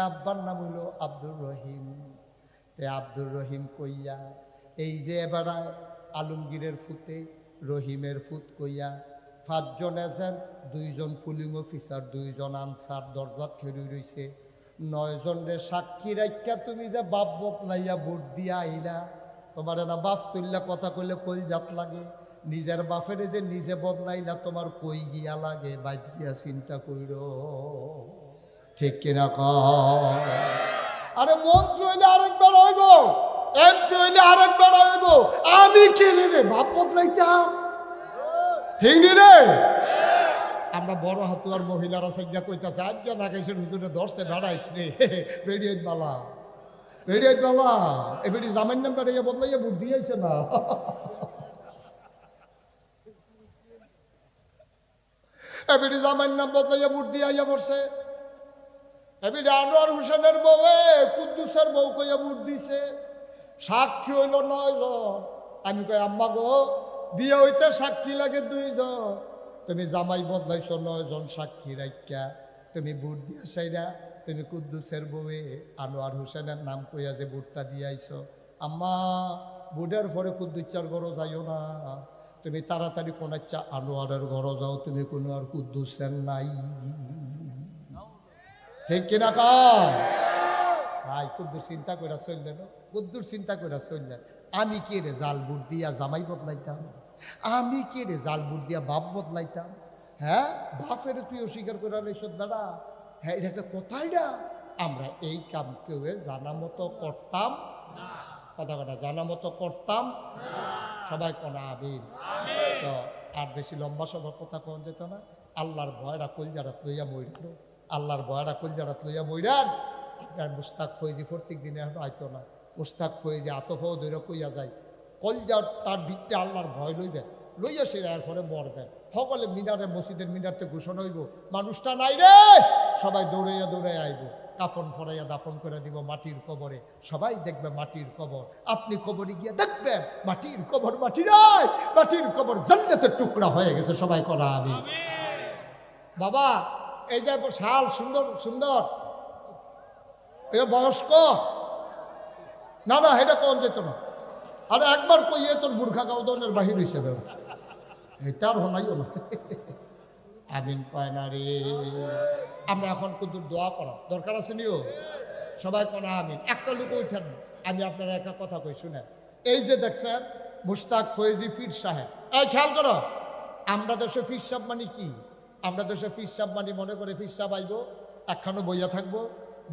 আব্বার নাম হইল আব্দুর রহিম। আব্দুর রহিম কইয়া এই যে এবার আলমগীরের ফুতে রহিমের ফুত কইয়া ৫ জন এজেন্ট, 2 জন পুলিং অফিসার, 2 জন আনসার দরজাত খেড়ি রইছে। ৯ জন রে সাক্ষী রাখিয়া তুমি যে বাপ বদলাইয়া ভোট দিয়া আইলা, তোমার না বাপ তুললা কথা কইলে কইল জাত লাগে। নিজের বাপের যে নিজে বদলাইলা তোমার কই গিয়া লাগে বাইক গিয়া চিন্তা কইর, ঠিক কিনা কয়? আরে মন্ত্রী হইলে আরেকবার হইব, এমপি হইলে আরেকবার হইব, আমি কে রে বাপ বদলাইতাম, ঠিক নি রে? আমরা বড় হাতুয়ার মহিলারা সাইয়া কইতাছে আজ্ঞা না কাইছেন হুজুরে ধরছে বেড়াইত রে, বেড়িয়ে বালা বেড়িয়ে বালা, এবারে জামাইন নাম্বার ইয়া বদলাইয়া বুট দিয়েছে না। এবারে জামাইন নাম বদলাইয়া বুট দিয়া পড়ছে। এবারে আনোয়ার হোসেনের বউয়ে কুদ্দুসের বউ কইয়া বুট দিছে। সাক্ষী হইল 9 জন। আমি কই আম্মা গো বিয়ে হইতে সাক্ষী লাগে 2 জন, তুমি জামাই বদলাইছ 9 জন সাক্ষী রাখিয়া, তুমি বুট দিয়া সাইরা তুমি কুদ্দুসের বউয়ে আনোয়ার হোসেনের নাম কইয়া যে বুটটা দিয়াইছ, আম্মা বুটের পরে কুদ্দুচ্চার ঘরও যাইও না, তুমি তাড়াতাড়ি কোনাচ্চা আনোয়ারের ঘরও যাও, তুমি কোনো আর কুদ্দুসের নাই, ঠিক কিনা কয়? ভাই কুদ্দুর চিন্তা করে চললেন, কুদ্দুর চিন্তা করে চললেন। আমি কে রে জাল বুট দিয়া জামাই বদলাইতাম, আমি কে রে জাল বুট দিয়া বাপ বদলাইতাম? হ্যাঁ বাপের তুই অস্বীকার করে রইছ দাদা, হ্যাঁ এটা একটা কথাই না। আমরা এই কাম কেউ জানা মতো করতাম না, কথা কথা জানা মতো করতাম সবাই কোনা আবিন। তো আর বেশি লম্বা সবার কথা কোন যেত না। আল্লাহর ভয়টা কলজারা লইয়া মইরান, আল্লাহর ভয়টা কলজারা লইয়া মইরান। আপনার মুস্তাক ফৈজি প্রত্যেক দিনে এখন আইতো না, মুস্তাক ফৈজি আতফাও ধরে কইয়া যায়, কলজার তার ভিতরে আল্লাহর ভয় লইবেন, লইয়া সে এরপরে মরবেন। সকলে মিনারে মসজিদের মিনারতে ঘোষণা হইব মানুষটা নাই রে, সবাই দৌড়াইয়া দৌড়াইয়া আইব, কাফন ফরাইয়া দাফন করে দিব মাটির কবরে। সবাই দেখবে মাটির কবর, আপনি কবরে গিয়ে দেখবেন মাটির কবর, মাটি নাই, মাটির কবর জান্নাতের টুকরা হয়ে গেছে। সবাই করা আমি বাবা এই যে শাল সুন্দর সুন্দর এ বয়স্ক না না এটা কোন যেত না। আর একবার কইয়ে তোর বুর্খা কাউদনের বাহির হিসেবে তার হনাইও না, আমিন পায় না রে। আমরা এখন কিন্তু দোয়া করা দরকার আছে নিও, সবাই কোনা আমিন। একটা লোক উঠেন, আমি আপনারা একটা কথা কই শুনেন। এই যে দেখছেন মুস্তাক ফৈজি পীর সাহেব, এই খেয়াল করো, আমরা দেশে পীর সাহেব মানে কি? আমরা দেশে পীর সাহেব মানে মনে করে পীর সাহেব আইব একখানো বইয়া থাকবো,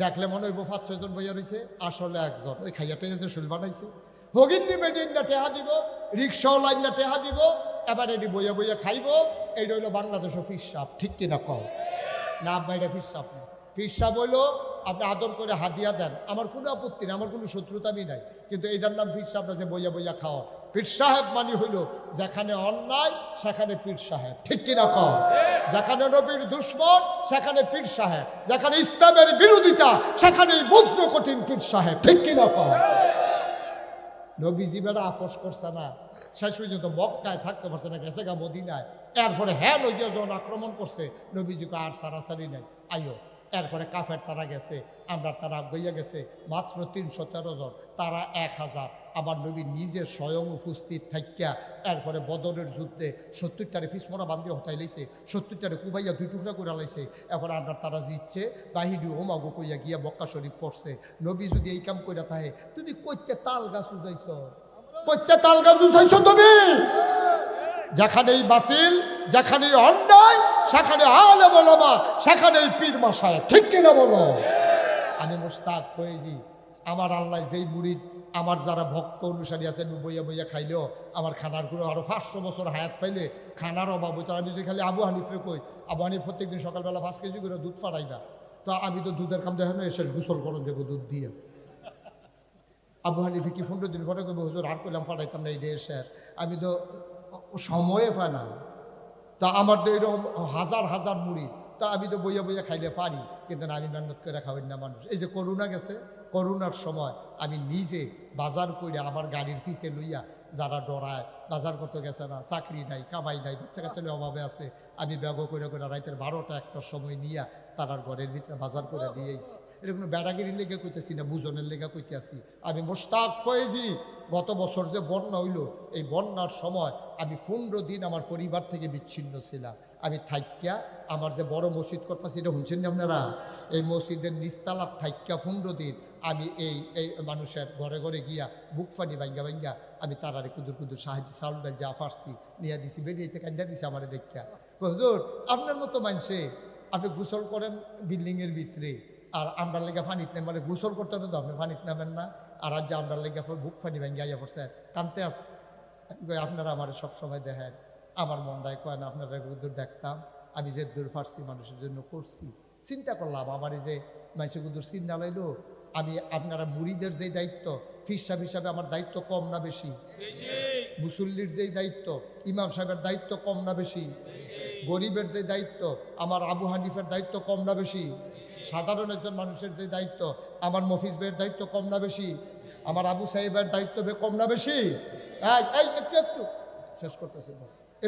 দেখলে মনে হইব 5-6 জন বইয়া রয়েছে, আসলে একজন ওই খাইয়াতে যে শুল বানাইছে, হগিন্নি বেডিন না টেহা দিব, রিক্সাও লাইন না টেহা দিব, এবার এটি বইয়া বইয়া খাইব। এইটা হইলো বাংলাদেশের পীর সাহেব, ঠিক কিনা কও? না বাইরে পীর সাহেব না, পীর সাহেব হইলো আপনি আদর করে হাদিয়া দেন, আমার কোনো আপত্তি নেই, আমার কোনো শত্রুতামি নাই, কিন্তু এইটার নাম পীর সাহেব না যে বইয়া বইয়া খাওয়া। পীর সাহেব মানে হইল যেখানে অন্যায় সেখানে পীর সাহেব, ঠিক কিনা কও? যেখানে নবীর দুশ্মন সেখানে পীর সাহেব, যেখানে ইসলামের বিরোধিতা সেখানে বজ্র কঠিন পীর সাহেব, ঠিক কিনা কও? নবীজি বেড়া আপোষ করছে না, শেষ পর্যন্ত মক্কায় থাকতে পারছে না, গেছে গা মদিনায়। এরপরে হ্যাঁ লইয়া যখন আক্রমণ করছে নবীজিকে আর সারাসারি নাই, আইও। এরপরে কাফের তারা গেছে, আমরা তারা গইয়া গেছে মাত্র 313 জন, তারা 1000। আমার নবী নিজে স্বয়ং উপস্থিত থাকিয়া এরপরে বদরের যুদ্ধে 70টারে ফিসমরা বান্ধি হতাই লাইছে, 70টারে কুবাইয়া 2 টুকরা করে লাইছে। এখন আমরা তারা জিতছে, বাহিনী ওমাগো কইয়া গিয়া মক্কা শরীফ পড়ছে। নবী যদি এই কাম কইরা থাকে, তুমি কইতে তাল গাছ উজাইছ, কইতে তাল গাছ উজাইছ তুমি? যেখানেই বাতিল, যেখানেই অন্যায় সেখানে আলেম ওলামা, সেখানেই পীর মাশায়েখ, ঠিক কিনা বলো? আমি মুস্তাক ফৈজি, আমার আল্লাহ যেই মুরিদ, আমার যারা ভক্ত অনুসারী আছে, আমি বইয়া বইয়া খাইলেও আমার খানার গুলো আরো 500 বছর হায়াত পাইলে খানার অভাব হইতো। আমি যদি খালি আবু হানিফরে কই, আবু হানিফ প্রত্যেকদিন সকালবেলা 5 কেজি করে দুধ ফাটাইবা, তো আমি তো দুধের কাম দেখেন শেষ গোসল করন দেবো দুধ দিয়ে। আবু হানিফে কি 15 দিন পরে কইব হুজুর আর কইলাম ফাটাইতাম না, এই শেষ, আমি তো সময়ে পাই না। তা আমার তো এরকম হাজার হাজার মুড়ি, তা আমি তো বইয়া বইয়া খাইলে পারি, কিন্তু আমি মেহনত করে খাওয়াই না মানুষ। এই যে করোনা গেছে, করোনার সময় আমি নিজে বাজার করে আমার গাড়ির ফিসে লইয়া, যারা ডরায় বাজার করতে গেছে না, চাকরি নাই, কামাই নাই, বাচ্চা কাচ্চালে অভাবে আছে, আমি ব্যাগ করে করে রাতের 12টা-1টার সময় নিয়ে তারার ঘরের ভিতরে বাজার করে দিয়েছি। এটা কোনো বেড়াগিরির লেগে কইতেছি না, বুঝনের লেগে কইতে আসি। আমি মুশতাক ফয়েজি, গত বছর যে বন্যা হইল, এই বন্যার সময় আমি 15 দিন আমার পরিবার থেকে বিচ্ছিন্ন ছিলাম। আমি থাইক্যা আমার যে বড় মসজিদ করতেছি, এটা শুনছেন না আপনারা? এই মসজিদের নিস্তালার থাইক্কা 15 দিন আমি এই এই মানুষের ঘরে ঘরে গিয়া বুক ফানি ভাঙ্গা ভাঙ্গা আমি তারারে কুদুর কুদুর সাহায্য চাউলটা যা পারছি নিয়ে দিছি বেরিয়েতে কান্দা দিছি আমার দেখা। হুজুর আপনার মতো মানুষে আপনি গোসল করেন বিল্ডিংয়ের ভিতরে, আর আমরা লেগে ফানিত নেন, মানে গোসল করতে হবে তো আপনি ফানিত নামেন না, আর আজ যে আমরা লেগে বুক ফানি ভাঙ্গা আইয়া পড়ছে কানতে আস। আপনারা আমার সবসময় দেখেন, আমার মনটায় কয় না আপনারা দূর দেখতাম, আমি যে দূর ফার্সি মানুষের জন্য করছি। চিন্তা করলাম আমার এই যে মানুষের দূর চিন্তা লাইলো, আমি আপনারা মুড়িদের যে দায়িত্ব, ফির সাহেব হিসাবে আমার দায়িত্ব কম না বেশি? মুসল্লির যেই দায়িত্ব, ইমাম সাহেবের দায়িত্ব কম না বেশি? গরিবের যে দায়িত্ব, আমার আবু হানিফের দায়িত্ব কম না বেশি? সাধারণ একজন মানুষের যে দায়িত্ব, আমার মফিজ ভাইয়ের দায়িত্ব কম না বেশি? আমার আবু সাহেবের দায়িত্ব কম না বেশি? এই একটু একটু শেষ করতেছি,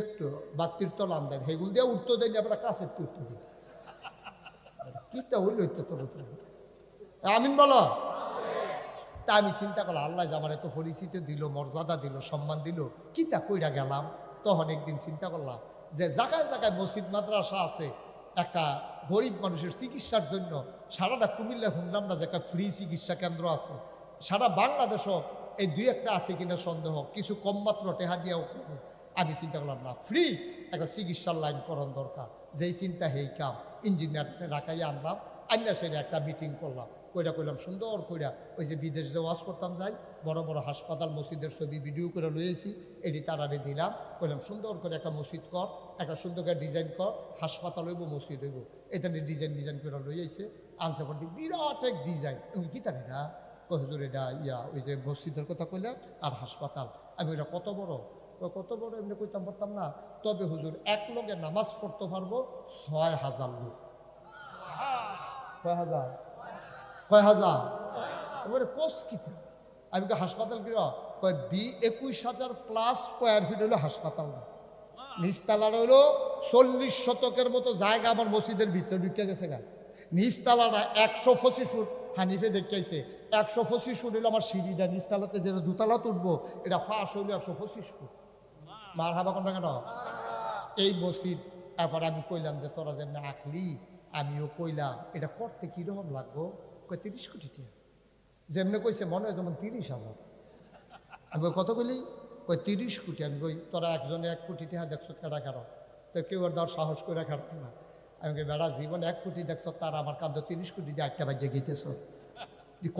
একটু বাতির তল আনদেন, হেগুল দিয়ে উঠতে দেয়নি, আপনার কাছে উঠতে দিন, কিটা হইল আমিন বলো। তা আমি চিন্তা করলাম, আল্লাহ যে আমার এত পরিচিতি দিল, মর্যাদা দিল, সম্মান দিল, কিতা কইরা গেলাম। তখন একদিন চিন্তা করলাম যে জায়গায় জায়গায় মসজিদ মাদ্রাসা আছে, একটা গরিব মানুষের চিকিৎসার জন্য সারাটা কুমিল্লা শুনলাম না যে একটা ফ্রি চিকিৎসা কেন্দ্র আছে, সারা বাংলাদেশও এই দুই একটা আছে কিনা সন্দেহ, কিছু কম মাত্র টেহা দিয়েও করে। আমি চিন্তা করলাম না, ফ্রি একটা চিকিৎসার লাইন করণ দরকার। যেই চিন্তা হেই কাম, ইঞ্জিনিয়ারকে রাখাই আনলাম, আইনা সেটা একটা মিটিং করলাম, কইরা কইলাম সুন্দর কইরা ওই যে বিদেশ যে ওয়াজ করতাম যাই, বড় বড় হাসপাতাল মসজিদের ছবি ভিডিও করে লইয়েছি, এটি তারারে দিলাম, কইলাম সুন্দর করে একটা মসজিদ কর, একটা সুন্দর করে ডিজাইন কর, হাসপাতাল হইব মসজিদ হইব, এটা ডিজাইন করে লইয়েছে। আনসে পর বিরাট এক ডিজাইন, কি জানি না হুজুর এটা ওই যে মসজিদের কথা কইলেন আর হাসপাতাল। আমি ওইটা কত বড় এমনি কইতাম পারতাম না, তবে হুজুর এক লগে নামাজ পড়তে পারবো 6000 লোক। কয় হাজার এবারে কোস কিতে আমি হাসপাতাল কি 21,000 প্লাস স্কোয়ার ফিট হইলো হাসপাতাল না, নিচতলার হইলো 40 শতকের মতো জায়গা আমার মসজিদের ভিতরে ঢুকে গেছে গা। নিচতলাটা 125 ফুট, হানিফে দেখাইছে 125 ফুট হইলো আমার সিঁড়িটা, নিচতলাতে যেটা দুতলা তুলবো এটা ফাঁস হইলো 125 ফুট। মার হাবা কোনটা কেন এই মসজিদ। এরপর আমি কইলাম যে তোরা যেমন আঁকলি আমিও কইলাম এটা করতে কিরকম লাগবো, কয় 30 কোটি টাকা। যেমনি কইছে মনে হয় যেমন 30,000। আমি কত কইলি, কই 30 কোটি। আমি কই তোরা একজনে 1 কোটি টাকা দেখছো কেডা কারণ, তো কেউ আর ধর সাহস করে খারাপ না। আমি কই বেড়া জীবন 1 কোটি দেখছো, তার আমার কান্দ 30 কোটি দিয়ে 1টা বাজে গেতেছ,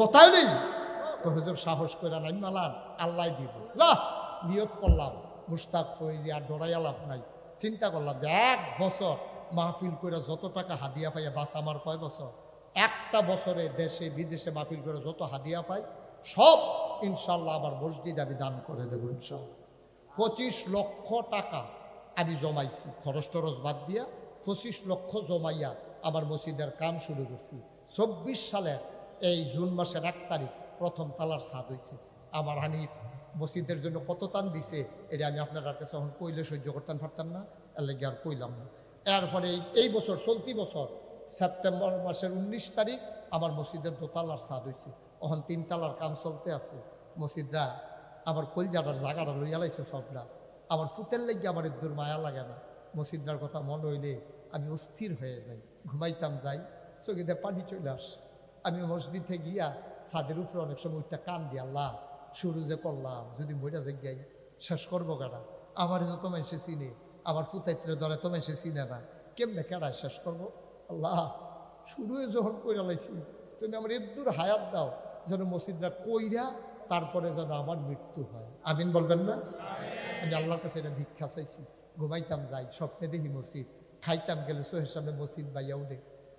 কথাই নেই। হুজুর সাহস করে নাই মালান, আল্লাহ দিব যা নিয়ত করলাম, মুস্তাক ফৈজি আর ডরাই লাভ নাই। চিন্তা করলাম যে 1 বছর মাহফিল করে যত টাকা হাদিয়া পাইয়া, বাস আমার কয় বছর, একটা বছরে দেশে বিদেশে মাহফিল করে যত হাদিয়া পাই সব ইনশাল্লাহ আমার মসজিদ আমি দান করে দেবো ইনশাল্লাহ। 25 লক্ষ টাকা আমি জমাইছি, খরচ টরচ বাদ দিয়া 25 লক্ষ জমাইয়া আমার মসজিদের কাম শুরু করছি। 24 সালের এই জুন মাসের 1 তারিখ প্রথম তালার ছাদ হয়েছে। আমার হানিফ মসজিদের জন্য কত টান দিছে এটা আমি আপনার কাছে এখন কইলে সহ্য করতাম পারতাম না, এর লেগে আর কইলাম না। এরপরে এই বছর চলতি বছর সেপ্টেম্বর মাসের 19 তারিখ আমার মসজিদের দোতলার ছাদ হয়েছে, এখন 3 তালার কাম চলতে আছে। মসজিদরা আমার কলজাটার জায়গাটা লইয়া লাইছে সবটা, আমার ফুতের লেগে আমার দূর মায়া লাগে না। মসজিদরার কথা মনে হইলে আমি অস্থির হয়ে যাই, ঘুমাইতাম যাই চোখেতে পানি চলে আস। আমি মসজিদে গিয়া ছাদের উপরে অনেক সময় উঠটা কান দিয়ে আল্লাহ শুরু যে করলাম যদি মইটা যাই শেষ করবো কাটা, আমার যত মানুষে চিনে, আমার ফুতাইত্রে ধরে তো মানুষে চিনে না, কেমনে কেডায় শেষ করবো। আল্লাহ শুরুয়ে যখন কইরা লাইছি তুমি আমার এদূর হায়াত দাও যেন মসজিদরা কইরা তারপরে যেন আমার মৃত্যু হয়, আমিন বলবেন না? আমি আল্লাহর কাছে এটা ভিক্ষা চাইছি। ঘুমাইতাম যাই স্বপ্নে দেখি মসজিদ, খাইতাম গেলে চোখের সামনে মসজিদ বাইয়া উঠে।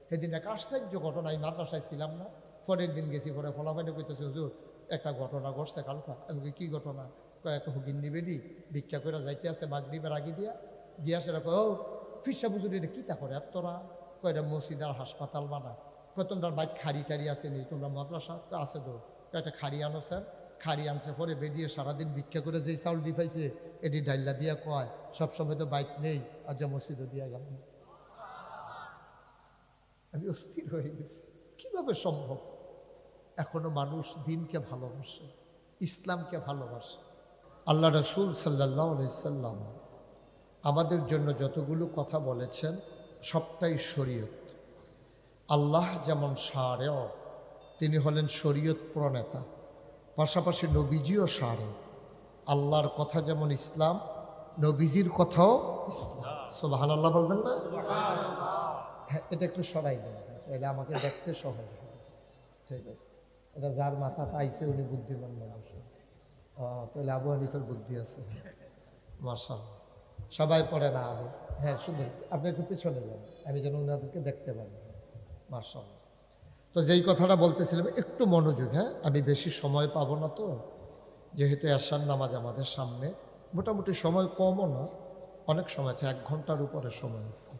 সেদিন এক আশ্চর্য ঘটনা, আমি মাদ্রাসায় ছিলাম না, পরের দিন গেছি, পরে ফলাফাইনে কইতেছে হুজুর একটা ঘটনা ঘটছে কালকা। আমি কি ঘটনা? কয়েক হুগিন নিবেদি ভিক্ষা করে যাইতে আছে মাগরিবের আগে দিয়া সেটা কয় ও ফিরসা বুঝুর এটা কী তা করে আর তোরা কয়টা মসজিদ আর হাসপাতাল বানায়, কয় তোমরা বাইক খাড়ি টাড়ি আছে নি, তোমরা মাদ্রাসা তো আছে তো, কয়েকটা খাড়ি আনো স্যার। খাড়ি আনছে পরে বেরিয়ে সারাদিন ভিক্ষা করে যেই চাউল দি পাইছে এটি ডাইলা দিয়া কয় সবসময় তো বাইক নেই, আর যা মসজিদও দিয়া গেল। আমি অস্থির হয়ে গেছি, কিভাবে সম্ভব? এখনো মানুষ দিনকে ভালোবাসে, ইসলামকে ভালোবাসে। আল্লাহ রাসূল সাল্লাল্লাহু আলাইহি সাল্লাম আমাদের জন্য যতগুলো কথা বলেছেন সবটাই শরীয়ত। আল্লাহ যেমন শারেও, তিনি হলেন শরীয়ত প্রণেতা, পাশাপাশি নবীজিও শারে। আল্লাহর কথা যেমন ইসলাম, নবীজির কথাও ইসলাম। সুবহানাল্লাহ বলবেন না? হ্যাঁ, এটা একটু সরাই দেন, তাহলে আমাকে দেখতে সহজ হবে। ঠিক আছে, এটা যার মাথাটা আইছে উনি বুদ্ধিমান মানুষ। তাহলে আবু হানিফের বুদ্ধি আছে। মাশাআল্লাহ, সবাই পড়ে না আমি। হ্যাঁ, সুন্দর, আপনি একটু পিছনে যান, আমি যেন ওনাদেরকে দেখতে পারি। মাশাআল্লাহ। তো যেই কথাটা বলতেছিলাম, একটু মনোযোগ। হ্যাঁ, আমি বেশি সময় পাবো না, তো যেহেতু এশার নামাজ আমাদের সামনে, মোটামুটি সময় কমও না, অনেক সময় আছে, 1 ঘন্টার উপরে সময় আছে।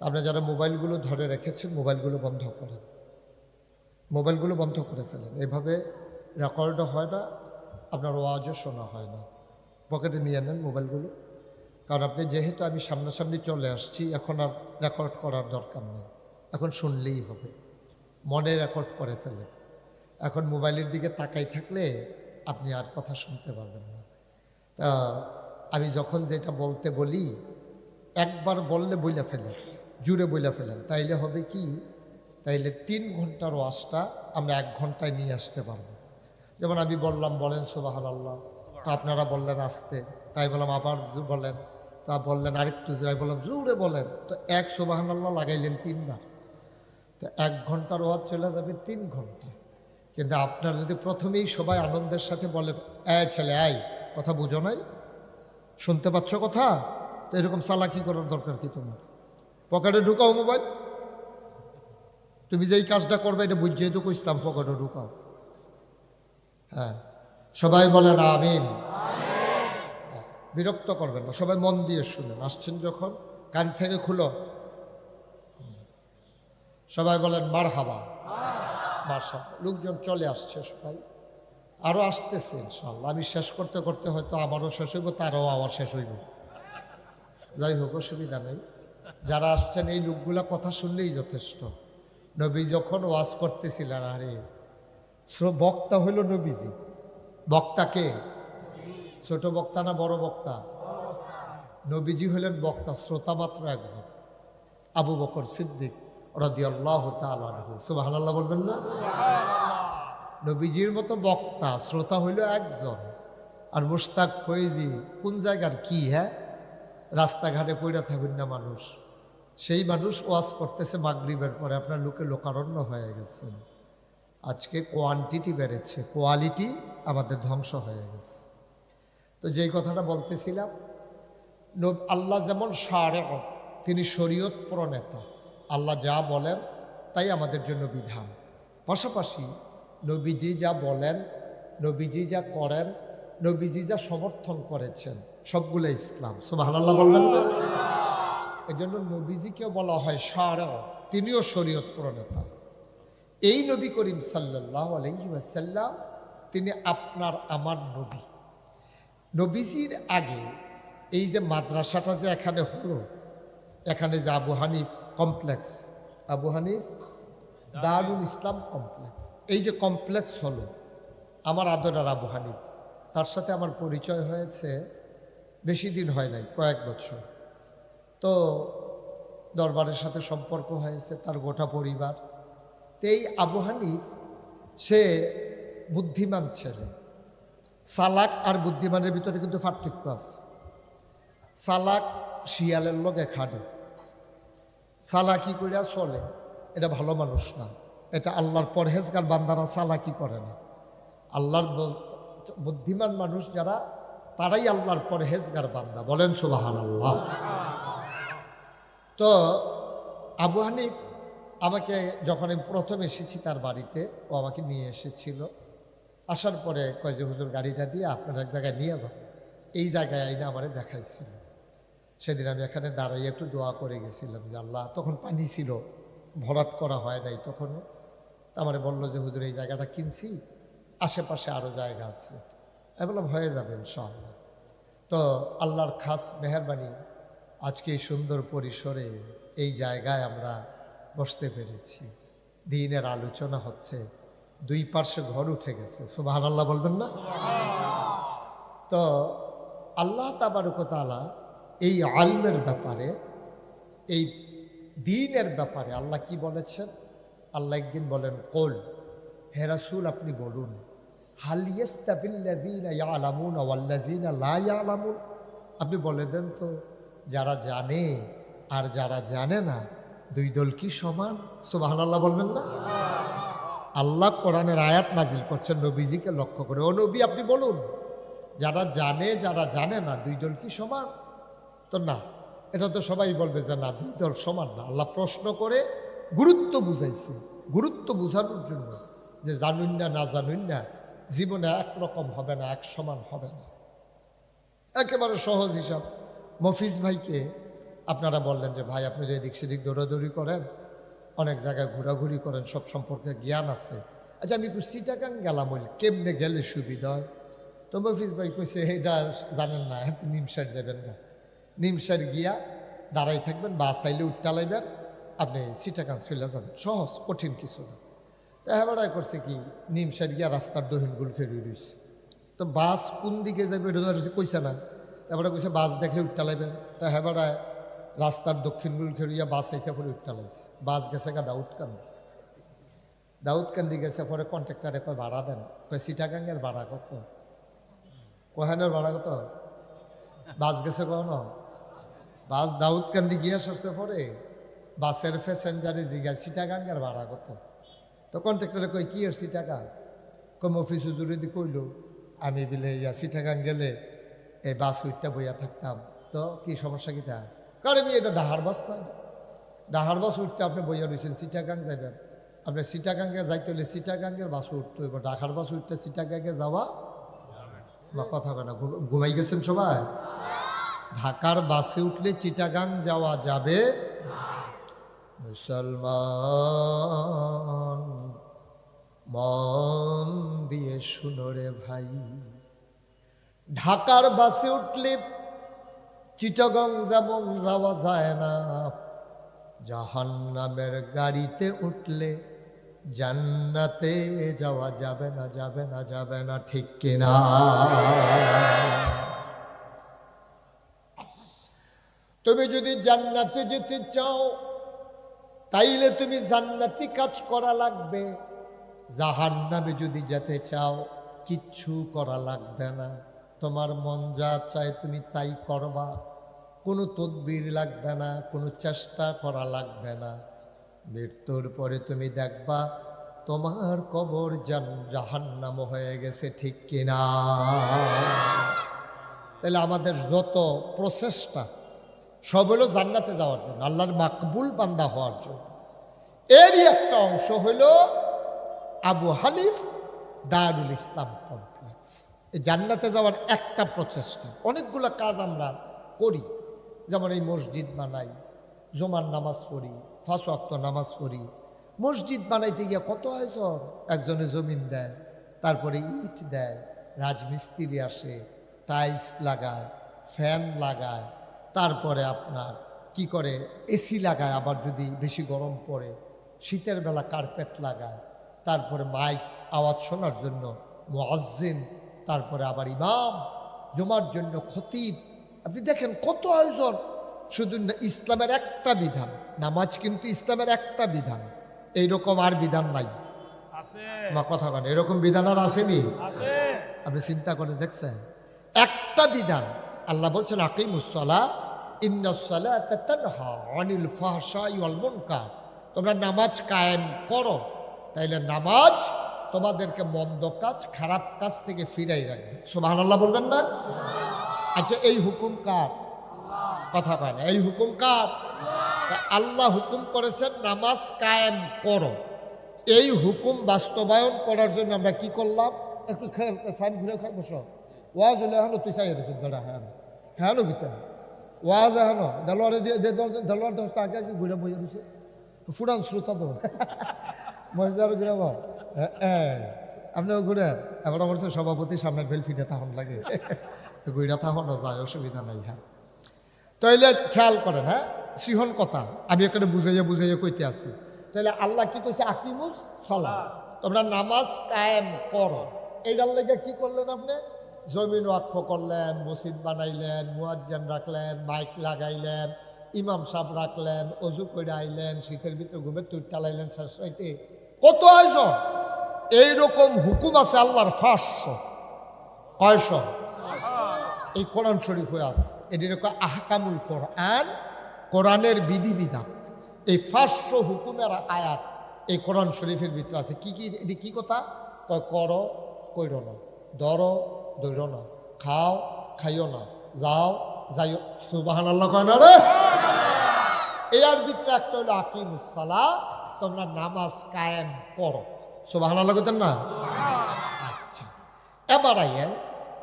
আপনারা যারা মোবাইলগুলো ধরে রেখেছেন, মোবাইলগুলো বন্ধ করেন, মোবাইলগুলো বন্ধ করে ফেলেন। এভাবে রেকর্ডও হয় না, আপনার ওয়াজও শোনা হয় না। পকেটে নিয়ে নেন মোবাইলগুলো, কারণ আপনি যেহেতু আমি সামনাসামনি চলে আসছি, এখন আর রেকর্ড করার দরকার নেই, এখন শুনলেই হবে। মনে রেকর্ড করে ফেলেন। এখন মোবাইলের দিকে তাকাই থাকলে আপনি আর কথা শুনতে পারবেন না। তা আমি যখন যেটা বলতে বলি, একবার বললে বইলা ফেলেন, জুড়ে বইলা ফেলেন, তাইলে হবে কি, তাইলে 3 ঘন্টার ওয়াজটা আমরা 1 ঘন্টায় নিয়ে আসতে পারবো। যেমন আমি বললাম, বলেন সুবহানাল্লাহ, তা আপনারা বললেন আস্তে, তাই বললাম আবার বলেন, তা বললেন আরেকটু, যাই বললাম জোরে বলেন, তো 1 সুবহানাল্লাহ লাগাইলেন 3 বার, তো 1 ঘন্টার ওয়াজ চলে যাবে 3 ঘন্টা। কিন্তু আপনার যদি প্রথমেই সবাই আনন্দের সাথে বলে, ছেলে আয়, কথা বুঝো নাই, শুনতে পাচ্ছ কথা, তো এরকম চালাকি করার দরকার কি তোমার? পকেটে ঢুকাও মোবাইল, তুমি যেই কাজটা করবে এটা বুঝিয়ে তো কইতাম, পকেটে ঢুকাও। হ্যাঁ, সবাই বলেন আমিন। বিরক্ত করবেন না, সবাই মন দিয়ে শুনেন। আসছেন যখন, কান থেকে খুলো, সবাই বলেন মারহাবা। মাশাআল্লাহ, লোকজন চলে আসছে, সবাই আরো আসতেছে ইনশাআল্লাহ। আমি শেষ করতে করতে হয়তো আমারও শেষ হইব, তারও আওয়াজ শেষ হইব। যাই হোক, অসুবিধা নেই। যারা আসছেন এই লোকগুলা কথা শুনলেই যথেষ্ট। নবী যখন ওয়াজ করতেছিলেন, আরে বক্তা হইল নবীজি। বক্তা কে? ছোট বক্তা না বড় বক্তা? নবীজি হলেন বক্তা, শ্রোতা মাত্র একজন, আবু বকর সিদ্দিক রাদিয়াল্লাহু তাআলা আনহু। সুবহানাল্লাহ বলবেন না? নবীজির মতো বক্তা, শ্রোতা হইল একজন। আর মুশতাক ফয়েজি কোন জায়গার কি? হ্যাঁ, রাস্তাঘাটে পড়ে থাকুন না মানুষ, সেই মানুষ ওয়াজ করতেছে মাগরিবের পরে, আপনার লোকে লোকারণ্য হয়ে গেছেন। আজকে কোয়ান্টিটি বেড়েছে, কোয়ালিটি আমাদের ধ্বংস হয়ে গেছে। তো যেই কথাটা বলতেছিলাম, আল্লাহ যেমন শারেও, তিনি শরীয়ত প্রণেতা, আল্লাহ যা বলেন তাই আমাদের জন্য বিধান। পাশাপাশি নবীজি যা বলেন, নবীজি যা করেন, নবীজি যা সমর্থন করেছেন, সবগুলো ইসলাম। সুবহানাল্লাহ বলবেন না? এই জন্য নবীজিকেও বলা হয় শারেও, তিনিও শরীয়ত প্রণেতা। এই নবী করিম সাল্লাল্লাহু আলাইহি ওয়াসাল্লাম, তিনি আপনার আমার নবী। নবীজির আগে এই যে মাদ্রাসাটা যে এখানে হলো, এখানে যে আবু হানিফ কমপ্লেক্স, আবু হানিফ দারুল ইসলাম কমপ্লেক্স, এই যে কমপ্লেক্স হলো, আমার আদরের আবু হানিফ, তার সাথে আমার পরিচয় হয়েছে বেশি দিন হয় নাই, কয়েক বছর। তো দরবারের সাথে সম্পর্ক হয়েছে, তার গোটা পরিবার। তো এই আবু হানিফ, সে বুদ্ধিমান ছেলে। চালাক আর বুদ্ধিমানের ভিতরে কিন্তু পার্থক্য আছে। চালাক শিয়ালের লগে খাটে, চালাকি করিয়া চলে, এটা ভালো মানুষ না। এটা আল্লাহর পরহেজগার বান্দারা চালাকি করে না। আল্লাহর বুদ্ধিমান মানুষ যারা, তারাই আল্লাহর পরহেজগার বান্দা। বলেন সুবহানাল্লাহ। তো আবু হানিফ আমাকে, যখন আমি প্রথম এসেছি তার বাড়িতে, ও আমাকে নিয়ে এসেছিল। আসার পরে কয় যে হুজুর গাড়িটা দিয়ে আপনার এক জায়গায় নিয়ে যান, এই জায়গায় আইনা আমারে দেখাইছিল। সেদিন আমি এখানে দাঁড়াইয়ে একটু দোয়া করে গেছিলাম যে আল্লাহ, তখন পানি ছিল, ভরাট করা হয় নাই তখনও। আমারে বললো যে হুজুর এই জায়গাটা কিনছি, আশেপাশে আরও জায়গা আছে। আমি বললাম হয়ে যাবে ইনশাআল্লাহ। তো আল্লাহর খাস মেহেরবানি, আজকে এই সুন্দর পরিসরে এই জায়গায় আমরা বসতে পেরেছি, দ্বীনের আলোচনা হচ্ছে, 2 পার্শ্বে ঘর উঠে গেছে। সুবহানাল্লাহ বলবেন না? তো আল্লাহ তাবারক ওয়া তাআলা এই আলমের ব্যাপারে, এই দ্বীনের ব্যাপারে আল্লাহ কি বলেছেন, আল্লাহ একদিন বলেন, কোল, হে রাসূল আপনি বলুন, হাল ইয়াস্তাবিল্লাযীনা ইয়ালামুনা ওয়াল্লাযীনা লা ইয়ালামুন, আপনি বলে দেন তো যারা জানে আর যারা জানে না দুই দল কি সমান? সুবহানাল্লাহ বলবেন না? আল্লাহ কোরআনের আয়াত নাজিল করছেন নবীজিকে লক্ষ্য করে, ও নবী আপনি বলুন যারা জানে যারা জানে না দুই দল কি সমান? তো না, এটা তো সবাই বলবে যে না, দুই দল সমান না। আল্লাহ প্রশ্ন করে গুরুত্ব বুঝাইছে, গুরুত্ব বুঝানোর জন্য যে জানুন না না জানুন না জীবনে একরকম হবে না, এক সমান হবে না। একেবারে সহজ হিসাব। মফিজ ভাইকে আপনারা বললেন যে ভাই আপনি এদিক সেদিক দৌড়াদৌড়ি করেন, অনেক জায়গায় ঘোরাঘুরি করেন, সব সম্পর্কে জ্ঞান আছে, আচ্ছা আমি একটু চিটাগাং গেলাম, হইলে কেমনে গেলে সুবিধা হয়? তো মফিজ ভাই কইছে এটা জানেন না, নিমসার যাবেন না, নিমসার গিয়া দাঁড়াই থাকবেন, বাস আইলে উঠটা লাইবেন, আপনি চিটাগাং চলে যাবেন, সহজ, কঠিন কিছু না। তো হেবারায় করছে কি, নিমসার গিয়া রাস্তার দহিনগুল খেয়ে রয়েছে, তো বাস কোন দিকে যাবে এটা কইছে না, তারপরে কইছে বাস দেখলে উঠটা লাইবেন। তা হেবারায় রাস্তার দক্ষিণগুল খেয়ে বাস আইসা পরে উঠটা লাইছে, বাস গেছে গা দাউদকান্দি, দাউদকান্দি গেছে পরে কন্ট্রাক্টারে কয় ভাড়া দেন, কয় চিটাগাঙ্গের ভাড়া কত, কোহানের ভাড়া কত, বাস গেছে কখনো, বাস দাউদকান্দি গিয়া সরছে পরে বাসের প্যাসেঞ্জারে জিগায় চিটাগাঙ্গের ভাড়া কত, তো কন্ট্রাক্টরে কই কি আর চিটাগাং, কম অফিস হুজুরে দি কইল আমি বিলে ইয়া চিটাগাং গেলে এই বাস উইটটা বইয়া থাকতাম, তো কি সমস্যা কি তা, কারণ আমি এটা ডাহার বাস না, ডাহার বাস উঠতে আপনি বইয়া রয়েছেন, চিটাগাং যাবেন, আপনি চিটাগাঙ্গে যাইতে হলে চিটাগাঙ্গের বাস উঠতে হইব, ডাহার বাস উঠতে চিটাগাঙ্গে যাওয়া বা কথা হবে না। ঘুমাই গেছেন সবাই? ঢাকার বাসে উঠলে চিটাগাং যাওয়া যাবে। মুসলমান মন দিয়ে শুনো রে ভাই, ঢাকার বাসে উঠলে চিটাগাং যেমন যাওয়া যায় না, জাহান্নামের গাড়িতে উঠলে জান্নাতে যাওয়া যাবে না, যাবে না, যাবে না, ঠিক কিনা? তুমি যদি জান্নাতে যেতে চাও তাইলে তুমি জান্নাতি কাজ করা লাগবে, জাহান্নামে যদি যেতে চাও কিচ্ছু করা লাগবে না, তোমার মন যা চায় তুমি তাই করবা, কোনো তদবির লাগবে না, কোনো চেষ্টা করা লাগবে না। মৃত্যুর পরে তুমি দেখবা তোমার কবর জাহান্নাম হয়ে গেছে, ঠিক কিনা? তাহলে আমাদের যত প্রচেষ্টা সব হলো জান্নাতে যাওয়ার জন্য, আল্লাহর মাকবুল বান্দা হওয়ার জন্য। এরই একটা অংশ হইল আবু হানিফ দারুল ইসলাম কমপ্লেক্স। এই জান্নাতে যাওয়ার একটা প্রচেষ্টা, অনেকগুলো কাজ আমরা করি, যেমন এই মসজিদ বানাই, জুমার নামাজ পড়ি, 5 ওয়াক্ত নামাজ পড়ি। মসজিদ বানাইতে গিয়ে কত আয়োজন, একজনে জমিন দেয়, তারপরে ইট দেয়, রাজমিস্ত্রি আসে, টাইলস লাগায়, ফ্যান লাগায়, তারপরে আপনার কি করে এসি লাগায়, আবার যদি বেশি গরম পড়ে শীতের বেলা কার্পেট লাগায়, তারপরে মাইক আওয়াজ শোনার জন্য মুয়াজ্জিন, তারপরে আবার ইমাম, জুমার জন্য খতিব। আপনি দেখেন কত আয়োজন। শুধু ইসলামের একটা বিধান, নামাজ কিন্তু ইসলামের একটা বিধান, এইরকম আর বিধান নাই। আমার কথা বলেন, এরকম বিধান আর আসেনি? আপনি চিন্তা করে দেখছেন, একটা বিধান। আল্লাহ বলছেন আকিমুসসালাহ ইন্নাস সালাতা তানহা আনিল ফাহশাই ওয়াল মুনকার, তোমরা নামাজ কায়েম করো, তাইলে নামাজ তোমাদেরকে মন্দ কাজ, খারাপ কাজ থেকে ফিরাই রাখবে। সুবহানাল্লাহ বলবেন না? আচ্ছা, এই হুকুম কার? কথা কয় না, এই হুকুম কার? আল্লাহ হুকুম করেছেন নামাজ কায়েম করো। এই হুকুম বাস্তবায়ন করার জন্য আমরা কি করলাম? একটু খেয়াল সাইন ঘুরে খাই বসো। ওয়াজ হলে এখনো তুই চাই রেছিস দাদা, হ্যাঁ হ্যাঁ ভিতরে ওয়াজ এখনো দেলোয়ারে দিয়ে দেলোয়ার দোস্ত আগে আগে ঘুরে বইয়ে দিছে, ফুরান শ্রোতা তো মজার ঘুরে হ্যাঁ আপনিও ঘুরেন। এবার আমার সভাপতি সামনের ফেল ফিরে তাহন লাগে, ঘুরা তাহনও যায়, অসুবিধা নাই। হ্যাঁ, তাইলে খেয়াল করেন, হ্যাঁ সিহন কথা আমি এখানে বুঝাইয়া বুঝাইয়া কইতে আছি। তাহলে আল্লাহ কি কইছে? আকিমুস সালাহ, তোমরা নামাজ কায়েম করো। এইটার লেগে কি করলেন? আপনি জমিন ওয়াকফ করলেন, মসজিদ বানাইলেন, মুয়াজ্জিন রাখলেন, মাইক লাগাইলেন, ইমাম সাহেব রাখলেন, অজু করে আইলেন, শীতের ভিতরে ঘুমের তুই টালাইলেন শেষ রাইতে, কত আয়োজন। এইরকম হুকুম আছে আল্লাহর 500 কয়শ এই কোরআন শরীফ হয়ে আছে। এটির আহকামুল কোরআন, কোরআনের বিধিবিধান। এই 500 হুকুমের আয়াত এই কোরআন শরীফের ভিতরে আছে। কি কি এটি কি কথা কয়? করো কইর না, ধরো ধৈর না, খাও খাইও না, যাও যাইও। সুবহানাল্লাহ কয় না রে? এর ভিতরে একটা হলো আকিমুস সালাহ, তোমরা নামাজ কায়েম করো। সুবহানাল্লাহ কইতেন না? আচ্ছা, এবার আইয়েন,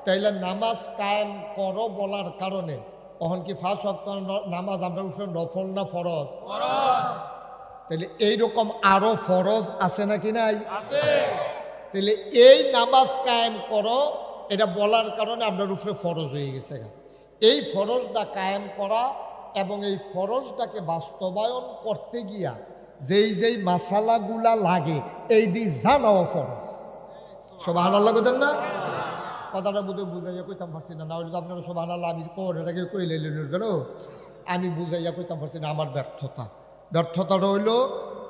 তাইলে নামাজ কায়েম করো বলার কারণে তখন কি 5 ওয়াক্ত নামাজ আমরা উপরে নফল না ফরজ? তাহলে এইরকম আরো ফরজ আছে নাকি নাই? তাহলে এই নামাজ কায়েম করো এটা বলার কারণে আপনার উপরে ফরজ হয়ে গেছে। এই ফরজটা কায়েম করা এবং এই ফরজটাকে বাস্তবায়ন করতে গিয়া যেই যেই মাসালাগুলা লাগে এই দি জানাও ফরজ। সুবহানাল্লাহ কইতেন না? কথাটা বুঝে বুঝাইয়া কইতাম পারছি না, না হলে তো আপনারা সুবহানাল্লাহ আমি কোনটাকে কইলে কেন আমি বুঝাইয়া কইতাম পারছি না। আমার ব্যর্থতাটা হইল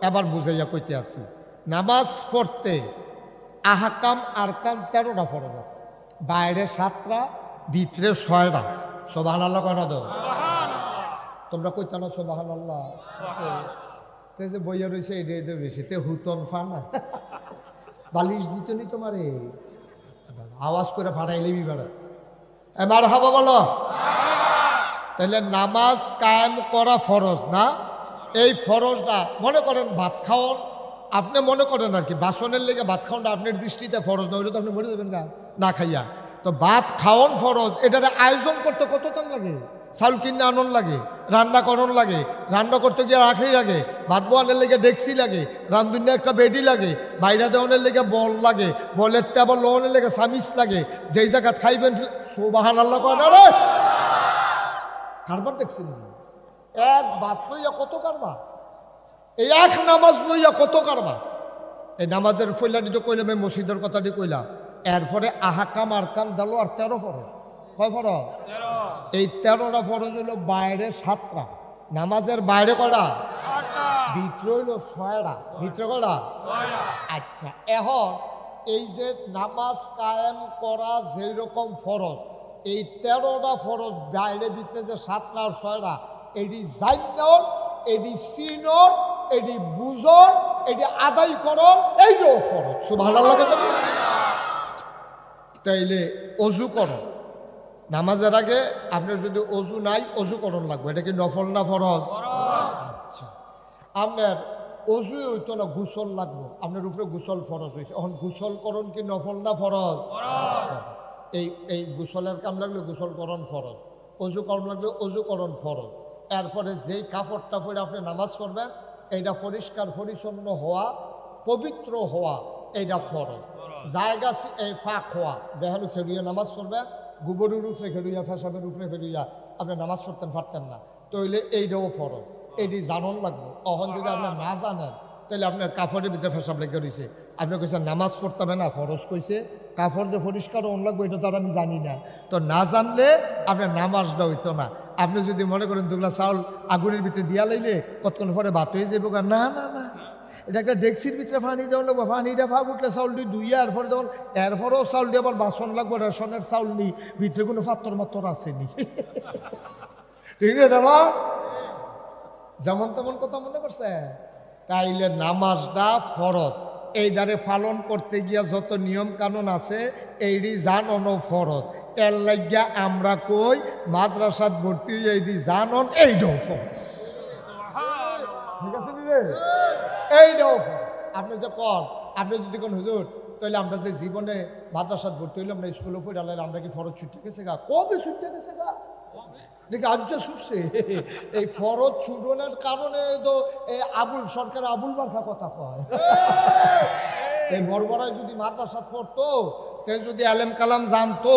এবার বুঝাইয়া কইতে আছি। নামাজ পড়তে আহকাম আরকান 13টা ফরজ আছে, বাইরে 7টা, ভিতরে 6টা। সুবহানাল্লাহ কয় না? তো তোমরা কইতা না সুবহানাল্লাহ? তে যে বইয়া রয়েছে এটাই তো বেশি, তে হুতন ফানা বালিশ দিত নি তোমারে, আওয়াজ করে ফাটাইলে বিবাড়া এবার হবা বলো। তাহলে নামাজ কায়েম করা ফরজ না? এই ফরজটা মনে করেন ভাত খাওয়ান, আপনি মনে করেন আর কি বাসনের লেগে ভাত খাওয়ানটা আপনার দৃষ্টিতে ফরজ না হইলে তো আপনি মরে যাবেন না খাইয়া। তো ভাত খাওয়ান ফরজ, এটার আয়োজন করতে কত টান লাগে? চাউল কিনে আনন লাগে, রান্না করন লাগে, রান্না করতে গিয়ে রাখেই লাগে, ভাত বোয়ানের লেগে ডেক্সি লাগে, রান্ধুনে একটা বেডি লাগে, বাইরে দেওয়ানের লেগে বল লাগে, বলের তে আবার লোনের লেগে সামিস লাগে, যেই জায়গা খাইবেন। সুবহানাল্লাহ কয় না রে? কারবার দেখছেন? এক ভাত লইয়া কত কারবার, এই এক নামাজ লইয়া কত কারবার। এই নামাজের ফইলানি তো কইলাম, এই মসজিদের কথাটি কইলাম। এরপরে আহকাম আরকান দিল আর 13 ফরজ। কয় ফরজ? এই 13টা ফরজ হইল বাইরে 7টা, নামাজের বাইরে কয়টা? ভিতরে হইল 6টা। ভিতরে কয়টা? আচ্ছা, এখন এই যে নামাজ কায়েম করা যেই রকম ফরজ, এই 13টা ফরজ বাইরে ভিতরে যে 7টা আর 6টা, এটি জাইনন, এটি সিনন, এটি বুঝন, এটি আদায় করন, এইটাও ফরজ। সুবহানাল্লাহ। তাইলে অজু করো, নামাজের আগে আপনার যদি অজু নাই অজু করণ লাগবে, এটা কি নফল না ফরজ? আচ্ছা, আপনার অজু হইতো না, গোসল লাগবে, আপনার উপরে গোসল ফরজ হয়েছে। এখন গোসল করণ কি নফল না ফরজ? এই গোসলের কাম লাগলে গোসল করণ ফরজ, অজু করণ লাগলে অজু করণ ফরজ। এরপরে যেই কাপড়টা পরে আপনি নামাজ পড়বেন এইটা পরিষ্কার পরিচ্ছন্ন হওয়া, পবিত্র হওয়া, এইটা ফরজ। জায়গা এই ফাঁক হওয়া, যেখানে খেলুইয়া নামাজ পড়বেন, গোবরের উপরে খেলুইয়া, ফেসাবের উপরে খেলুইয়া আপনি নামাজ পড়তেন পারতেন না, তাইলে এইটাও ফরজ, এটি জানন লাগবে। তখন যদি আপনি না জানেন তাহলে আপনার কাপড়ের ভিতরে ফেসাব লেগে রয়েছে, আপনি কইছেন নামাজ পড়তে হবে না, ফরজ কইছে, কাপড় যে পরিষ্কার অন লাগবে এটা তো আর আমি জানি না, তো না জানলে আপনার নামাজটা হইতো না। আপনি যদি মনে করেন দুগলা চাউল আগুনের ভিতরে দিয়া লাইলে কতক্ষণ পরে ভাত হয়ে যাবো, না না না, এটা একটা ডেক্সির ভিতরে পানি দেওয়া লাগবে, পানিটা ফাঁক উঠলে চাউলটি ধুইয়া এরপরে দেওয়ার, এরপরেও চাউলটি আবার বাসন লাগবে, রেশনের চাউল নি, ভিতরে কোনো পাত্তর মাত্তর আসেনি, ঠিক আছে দাদা? যেমন তেমন কথা মনে করছে। তাইলে নামাজটা ফরজ, এই দ্বারে পালন করতে গিয়া যত নিয়ম কানুন আছে এইটি জানন ফরজ। এর লাগিয়া আমরা কই মাদ্রাসাত ভর্তি হয়ে এইটি জানন, এইটাও ফরজ। ঠিক আছে রে, এইটাও ফরজ। আপনি যে কন, আপনি যদি কোন হুজুর তাহলে আমরা যে জীবনে মাদ্রাসাত ভর্তি হইলাম না, স্কুলে পড়ে আমরা কি ফরজ ছুটে গেছে গা? কবে ছুটে গেছে গা? দেখি আজ ছুটছে। এই ফরজ ছুটনের কারণে তো আবুল সরকার আবুল বারখা কথা কয়। এই বড়বড়ায় যদি মাদ্রাসাত পড়তো, তে যদি আলেম কালাম জানতো,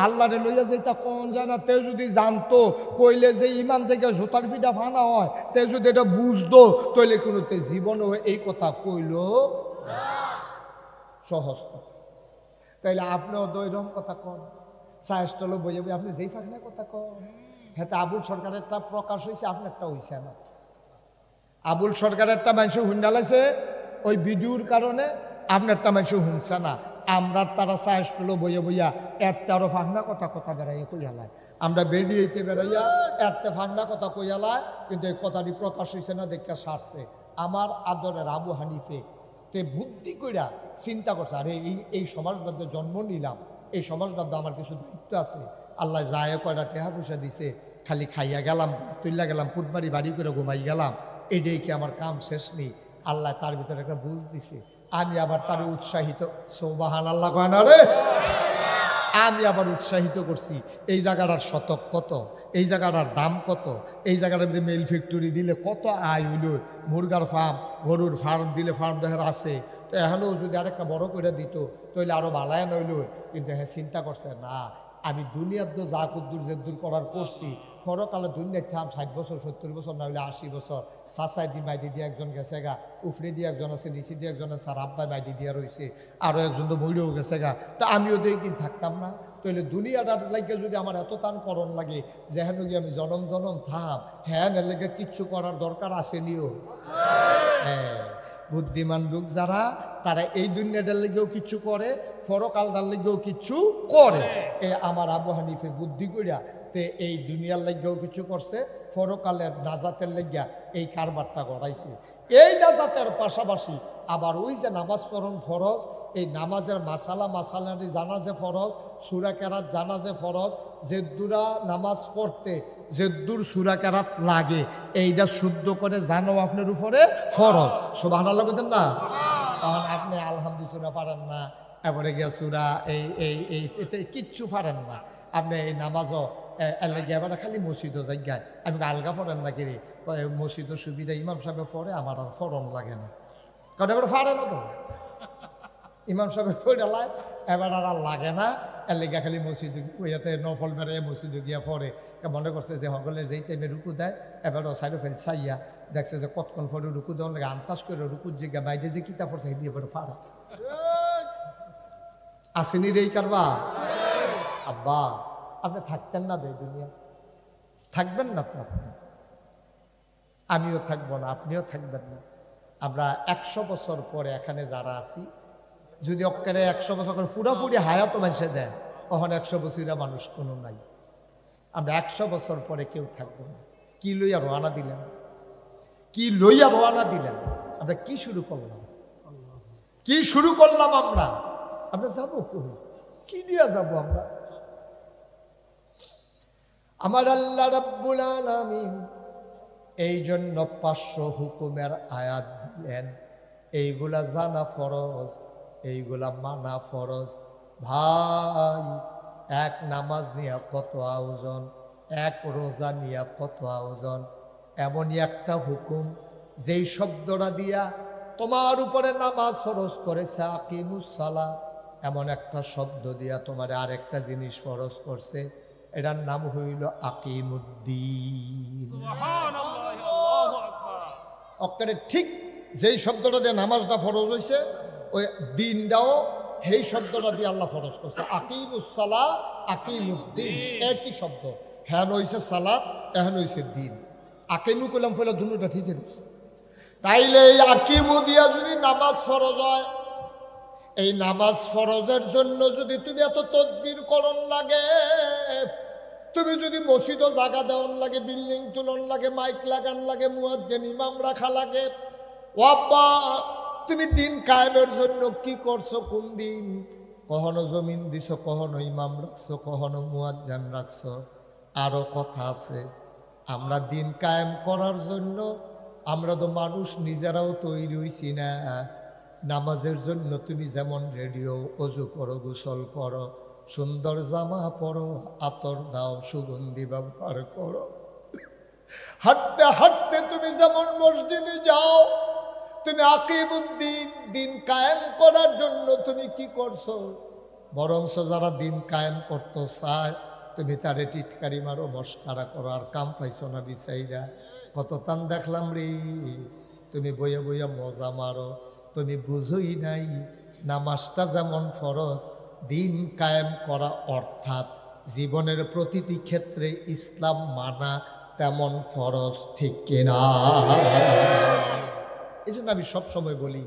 আল্লাহরে লইয়া যেটা কোন যায় না, তে যদি জানতো, কইলে যে ইমান থেকে জোতার ফিটা ফানা হয়, তে যদি এটা বুঝতো, তইলে কোনো তে জীবনে এই কথা কইল সহজ কথা। তাইলে আপনিও তো এরকম কথা কন, চাষটলো বইয়ে বই আপনি যেই ফাঁকনা কথা কন, হ্যাঁ, আবুল সরকারেরটা প্রকাশ হয়েছে, আপনারটা হয়েছে না। আবুল সরকারেরটা মানুষ হুন্ডালাইছে ওই ভিডিওর কারণে, আপনারটা মানুষ শুনছে না। আমরা তারা চাইছিল বইয়া বইয়া এরতে আরো ফাংনা কথা কথা বেড়াইয়া কইয়ালায়, আমরা বেরিয়েতে বেড়াইয়া এরতে ফাংনা কথা কইয়ালায়, কিন্তু এই কথাটি প্রকাশ হয়েছে না, দেখা সারছে। আমার আদরের আবু হানিফে তে বুদ্ধি কইরা চিন্তা করছে, আরে এই সমাজটাতে জন্ম নিলাম, এই সমাজটাতে আমার কিছু দায়িত্ব আছে। আল্লাহ যায় কয়টা টেহা পয়সা দিছে, খালি খাইয়া গেলাম, তুইলা গেলাম, ফুটবাড়ি বাড়ি করে ঘুমাই গেলাম, এটাই কি আমার কাম শেষ নেই? আল্লাহ তার ভিতরে একটা বুঝ দিছে। আমি আবার তার উৎসাহিত, সুবহান আল্লাহ কয় না রে, আমি আবার উৎসাহিত করছি। এই জায়গাটার শতক কত, এই জায়গাটার দাম কত, এই জায়গাটার মেল ফ্যাক্টরি দিলে কত আয় হইল, মুরগার ফার্ম, গরুর ফার্ম দিলে ফার্ম দেহের আছে, তো এখানেও যদি আরেকটা বড় করে দিত তাহলে আরো বালায় নইল। কিন্তু হ্যাঁ, চিন্তা করছে না, আমি দুনিয়ার তো যা কুদ্দুর জেদ্দুর করার করছি, পরকালে দুনিয়ার থাম 60 বছর 70 বছর না হলে 80 বছর। চাচাই দি মাইদি দিয়ে একজন গেছে গা, উফরে দিয়ে একজন আছে, নিচে দিয়ে একজন আছে, আর আব্বাই মাইদি দিয়া রয়েছে, আরও একজন তো মইরেও গেছে গা। তা আমিও তো একদিন থাকতাম না, তাহলে দুনিয়াটার লাগে যদি আমার এত টান করণ লাগে যে হেন গিয়ে আমি জনম জনম থাম, হ্যাঁ এর লেগে কিচ্ছু করার দরকার আসেনিও। হ্যাঁ, বুদ্ধিমান লোক যারা, তারা এই দুনিয়াটার লেগেও কিছু করে, পরকালটার লেগেও কিছু করে। এ আমার আবু হানিফে বুদ্ধি করিয়া তে এই দুনিয়ার লেগেও কিছু করছে, পরকালের নাজাতের লেগিয়া এই কারবারটা গড়াইছে। এই নাজাতের পাশাপাশি আবার ওই যে নামাজ পড়ন ফরজ, এই নামাজের মাসালাটি জানা যে ফরজ, সূরা কেরাত জানা যে ফরজ, যেদ্দুরা নামাজ পড়তে যেদ্দুর সূরা কেরাত লাগে এইটা শুদ্ধ করে জানো আপনার উপরে ফরজ। সুবহানাল্লাহ বলেন না? তখন আপনি আলহামদুলিল্লাহ পারেন না, এবারে গিয়া সূরা এতে কিচ্ছু পারেন না আপনি। এই নামাজও গিয়ে এবার খালি মসজিদও জায়গায় আমি আলগা পড়েন না কিরে, মসজিদের সুবিধা ইমাম সাহেব পড়ে, আমার আর ফরন লাগে না, কারণ এবার পারে না তো, ইমাম সাহেব পড়ালায় এবার আর লাগে না। এর লেগা খালি মসজিদে ওইতে নফল বেড়াইয়া মসজিদে গিয়া পড়ে, মনে করছে যে সকলের যেই টাইমে রুকু দেয় এবারও সাইডে ফেলে চাইয়া দেখছে যে কতক্ষণ পরে রুকু দেওয়ার লাগে, আন্তাজ করে রুকুর যে বাইরে যে কিতাব পড়ছে সেটি এবার পারে। আসেনি রে এই কারবা? আব্বা আপনি থাকতেন না তো এই দুনিয়া, থাকবেন না তো আপনি, আমিও থাকবো না, আপনিও থাকবেন না। আমরা 100 বছর পরে এখানে যারা আছি, যদি অক্কারে 100 বছর করে পুরাপুরি হায়াত মানুষে দেয়, তখন 100 বছরের মানুষ কোনো নাই। আমরা 100 বছর পরে কেউ থাকবো না। কি লইয়া রওনা দিলেন, কি লইয়া রওনা দিলেন, আমরা কি শুরু করলাম, কি শুরু করলাম আমরা যাবো কই, কি নিয়ে যাবো আমরা? আমার আল্লাহ রাব্বুল আলামিন এই জন্য 500 হুকুমের আয়াত দিলেন, এইগুলা জানা ফরজ, এইগুলা মানা ফরজ। ভাই, এক নামাজ নিয়ে কত আয়োজন, এক রোজা নিয়ে কত আয়োজন। এমনই একটা হুকুম যেই শব্দটা দিয়া তোমার উপরে নামাজ ফরজ করেছে, আকিমুস সালাহ, এমন একটা শব্দ দিয়া তোমার আরেকটা জিনিস ফরজ করছে, এটার নাম হইল আকিমুদ্দিন। অক্কারে ঠিক যেই শব্দটা দিয়ে নামাজটা ফরজ হয়েছে, ওই দিনটাও সেই শব্দটা দিয়ে আল্লাহ ফরজ করছে, আকিমুস সালাহ আকিমুদ্দিন, একই শব্দ। হ্যান হইছে সালাত, এখন হইছে দিন। আকিমু কইলাম ফলে দুটোটা ঠিক হয়েছে। তাইলে এই আকিমু দিয়া যদি নামাজ ফরজ হয়, এই নামাজ ফরজের জন্য যদি তুমি এত তদবির করন লাগে, তুমি যদি মসজিদও জায়গা দেওয়ান লাগে, বিল্ডিং তুলন লাগে, মাইক লাগান লাগে, মুয়াজ্জিন ইমাম রাখা লাগে, ও আব্বা তুমি দিন কায়েমের জন্য কি করছো? কোন দিন কখনো জমিন দিছো, কখনো ইমাম রাখছো, কখনো মুয়াজ্জিন রাখছো। আরো কথা আছে, আমরা দিন কায়েম করার জন্য আমরা তো মানুষ নিজেরাও তৈরি হইছি না। নামাজের জন্য তুমি যেমন রেডিও, অজু করো, গোসল করো, সুন্দর জামা পরো, আতর দাও, সুগন্ধি ব্যবহার করো, হাঁটতে হাঁটতে তুমি যেমন মসজিদে যাও, তুমি আকিমুদ্দিন দিন কায়েম করার জন্য তুমি কি করছো? বরংস যারা দিন কায়েম করতে চায় তুমি তারে টিটকারি মারো, মস্কারা করো, আর কাম পাইছো না বিচাইরা। কত তান দেখলাম রে, তুমি বইয়া বইয়া মজা মারো, তুমি বুঝোই নাই নামাজটা যেমন ফরজ, দিন কায়েম করা অর্থাৎ জীবনের প্রতিটি ক্ষেত্রে ইসলাম মানা তেমন ফরজ, ঠিক কিনা? এই জন্য আমি সবসময় বলি,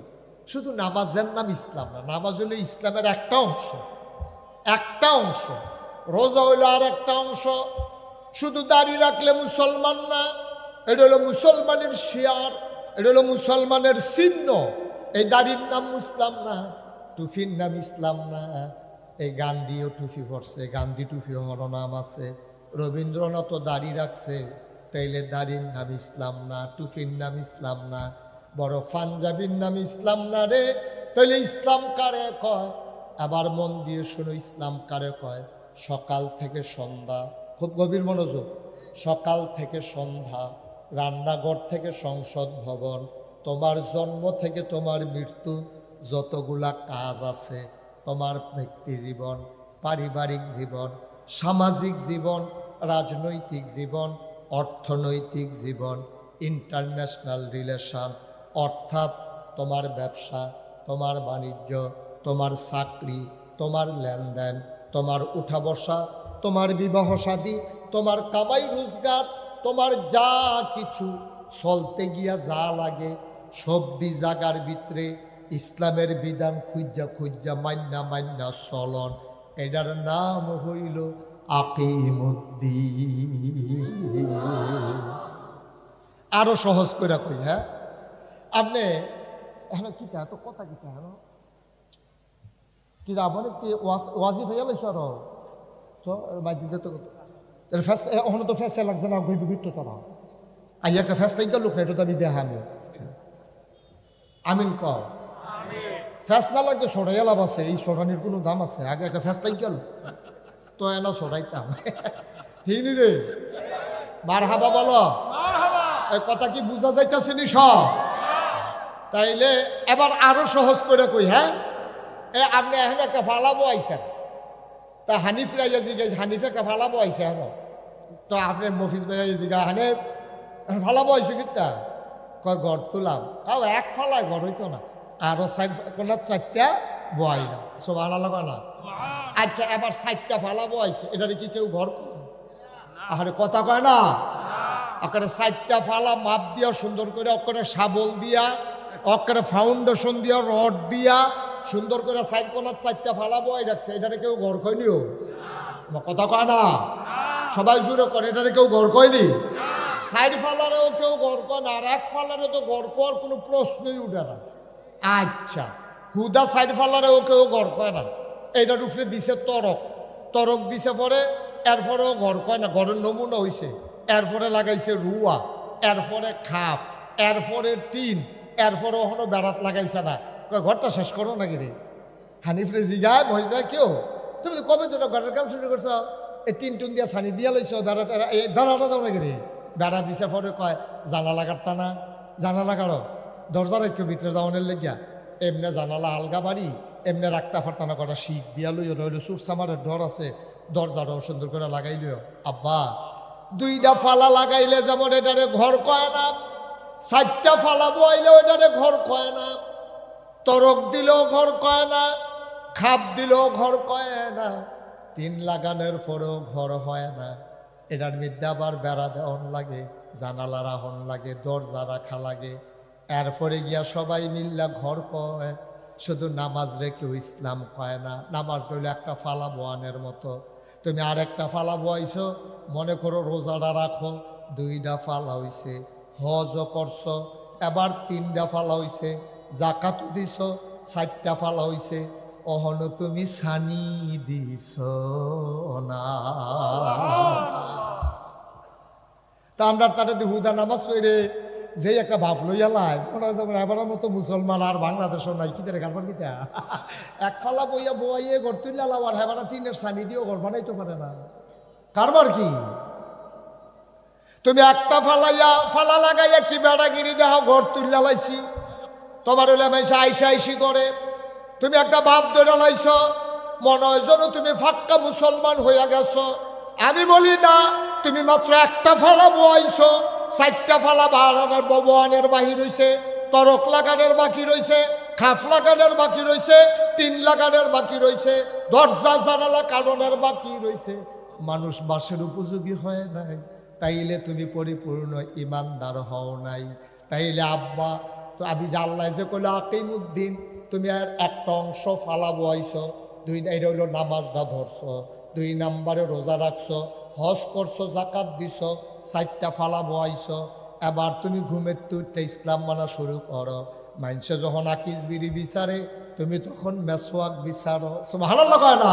শুধু নামাজের নাম ইসলাম না, নামাজ হলো ইসলামের একটা অংশ, একটা অংশ। রোজা হইলো আর একটা অংশ। শুধু দাড়ি রাখলে মুসলমান না, এটা হলো মুসলমানের শিয়ার, এটা হলো মুসলমানের চিহ্ন। এই দাড়ির নাম ইসলাম না, টুফির নাম ইসলাম না। এই গান্ধীও টুফি পরছে, গান্ধী টুফি হর নাম আছে। রবীন্দ্রনাথও দাড়ি রাখছে, তাইলে দাড়ির নাম ইসলাম না, টুফির নাম ইসলাম না। বড় পাঞ্জাবির নাম ইসলাম না রে, তাইলে ইসলাম কারে কয়? আবার মন দিয়ে শুনো, ইসলাম কারে কয়? সকাল থেকে সন্ধ্যা, খুব গভীর মনোযোগ, সকাল থেকে সন্ধ্যা, রান্নাঘর থেকে সংসদ ভবন, তোমার জন্ম থেকে তোমার মৃত্যু, যতগুলা কাজ আছে, তোমার ব্যক্তি জীবন, পারিবারিক জীবন, সামাজিক জীবন, রাজনৈতিক জীবন, অর্থনৈতিক জীবন, ইন্টারন্যাশনাল রিলেশন, অর্থাৎ তোমার ব্যবসা, তোমার বাণিজ্য, তোমার চাকরি, তোমার লেনদেন, তোমার উঠা বসা, তোমার বিবাহ শাদী, তোমার কামাই রোজগার, তোমার যা কিছু চলতে গিয়া যা লাগে, সবদি জাগার ভিতরে ইসলামের বিধান খুঁজা খুঁজা মান্না মান্না চলন, এটার নাম হইল আকিমুদ্দিন। আরো সহজ করে কই, হ্যাঁ, আপনি এখন কি তো কথা কি এখন কি আপনি কি ওয়াজিফ হয়ে গেল আরো তো মাঝিতে তো এখন তো ফেসে লাগছে না, গই বিগুত তারা আই একটা ফেসটাই গেল লোক, এটা তো আমি দেখা আমি আমিন কর ফেস না লাগবে সরাই লাভ আছে, এই সরানির কোনো দাম আছে? আগে একটা ফেসটাই গেল তো এনা সরাইতাম, ঠিক নি রে? মার হাবা বলো, এই কথা কি বুঝা যাইতেছে নি সব? তাইলে এবার আরো সহজ করে কই, হ্যাঁ, আপনি এখন একটা ফালাবো আইসেন, তা হানিফ রাইয়া জিগাই, হানিফ একটা ফালাবো আইসে এখন, তো আপনি মফিজ ভাইয়া জিগা হানিফ ফালাবো আইসো কিতা? কয় ঘর তুলাম, তাও এক ফালায় ঘর হইতো না, আরো কোনার চারটা বয়াইলাম, সব আলাদা না। আচ্ছা, এবার 4টা ফালাবো আইসে, এটারে কি কেউ ঘর কয়? আরে কথা কয় না, ওখানে 4টা ফালা মাপ দিয়া সুন্দর করে, ওখানে শাবল দিয়া, ওখানে ফাউন্ডেশন দিয়া, রড দিয়া সুন্দর করে 4 কোনার 4টা ফালা বয় রাখছে, এটারে কেউ ঘর কয়নিও? কথা কয় না, সবাই জুড়ে করে, এটারে কেউ ঘর কয়নি? 4 ফালারেও কেউ ঘর কয় না, আর 1 ফালারে তো ঘর করার কোনো প্রশ্নই উঠে না। আচ্ছা, হুদা 4 ফালারেও কেউ ঘর কয় না, এটার উপরে দিছে তরক, তরক দিছে পরে, এরপরেও ঘর কয় না, ঘরের নমুনা হইছে, এরপরে লাগাইছে রুয়া, এরপরে খাপ, এরপরে টিন, এরপরে ওখানে বেড়াত লাগাইছে না, ঘরটা শেষ করো নাকি রে? হানিফরে জিগায় মহিলা, কেউ তুমি তো কবে তো ঘরের কাম শুরু করছো, এই টিন টুন দিয়া ছানি দিয়া লইছ, বেড়াটা, এই বেড়াটা দাও নাকি রে? বেড়া দিছে পরে কয় জানালা কাটতা না, জানালা কাটো, দরজা রাখো ভিতরে যাওয়ানের লেগিয়া, এমনে জানালা আলগা বাড়ি, এমনি রাখতে পারতা না, কটা শিখ দিয়া লইও, নইলে সুর সামারের ডর আছে, দরজাটাও সুন্দর করে লাগাই লইও। আব্বা, 2টা ফালা লাগাইলে যেমন এটারে ঘর কয় না, 4টা ফালা বইলেও এটারে ঘর কয় না, তরক দিলেও ঘর কয় না, খাপ দিলেও ঘর কয় না, 3 লাগানোর পরেও ঘর হয় না। এটার মধ্যে আবার বেড়া দেওয়ান লাগে, জানালা রাহন লাগে, দরজা রাখা লাগে, এরপরে গিয়া সবাই মিল্লা ঘর কয়। শুধু নামাজ রেখেও ইসলাম কয় না, নামাজ রইল একটা ফালা বোয়ানের মতো। তুমি আর একটা ফালা বোয়াইছো, মনে করো রোজাটা রাখো, 2টা ফালা হইছে, হজও করছো, এবার 3টা ফালা হইছে, জাকাতও দিছ, 4টা ফালা হইছে, অহনো তুমি সানি দিছ না। তা আমরা তারা হুদা নামাজ পড়ে যে একটা ভাব লইয়া লাই, মনে হয় যেমন এবার মতো মুসলমান আর বাংলাদেশও নাই, কি তারা কারবার কিতা এক ফালা বইয়া বইয়ে ঘর তুললে আর হেবারা টিনের সানি দিয়েও ঘর বানাইতে পারে না, কারবার কি? তুমি একটা ফালা লাগাইয়া কি বেড়াগিরি দেখো ঘর তুললে লাইছি, তোমার হলে মানুষ আইসা আইসি করে, তুমি একটা ভাব ধরে লাইছ, মনে হয় যেন তুমি ফাক্কা মুসলমান হইয়া গেছো। আমি বলি না, তুমি মাত্র একটা ফালা বইছো, 4টা ফালা বোয়ানের বাহির হইছে, তরক লাগানোর বাকি রইছে, খাফ লাগানোর বাকি রইছে, 3 লাগানোর বাকি রইছে, দরজা জানালা কারণের বাকি রইছে, মানুষ বাসের উপযোগী হয় নাই, তাইলে তুমি পরিপূর্ণ ইমানদার হও নাই। তাইলে আব্বা, তো আমি যে আল্লাহ যে কইলো আকিমুদ্দিন, তুমি আর একটা অংশ ফালাবো আইছো, এটা হইলো নামাজটা ধরছো, 2 নম্বরে রোজা রাখছো, হজ করছো, জাকাত দিছো, 4টা ফালাবো আইছো। এবার তুমি ঘুমের তুইটা ইসলাম মানা শুরু করো। মানুষে যখন আকিস বিড়ি বিচারে, তুমি তখন মেসোয়াক বিচারো। সুবহানাল্লাহ কয় না?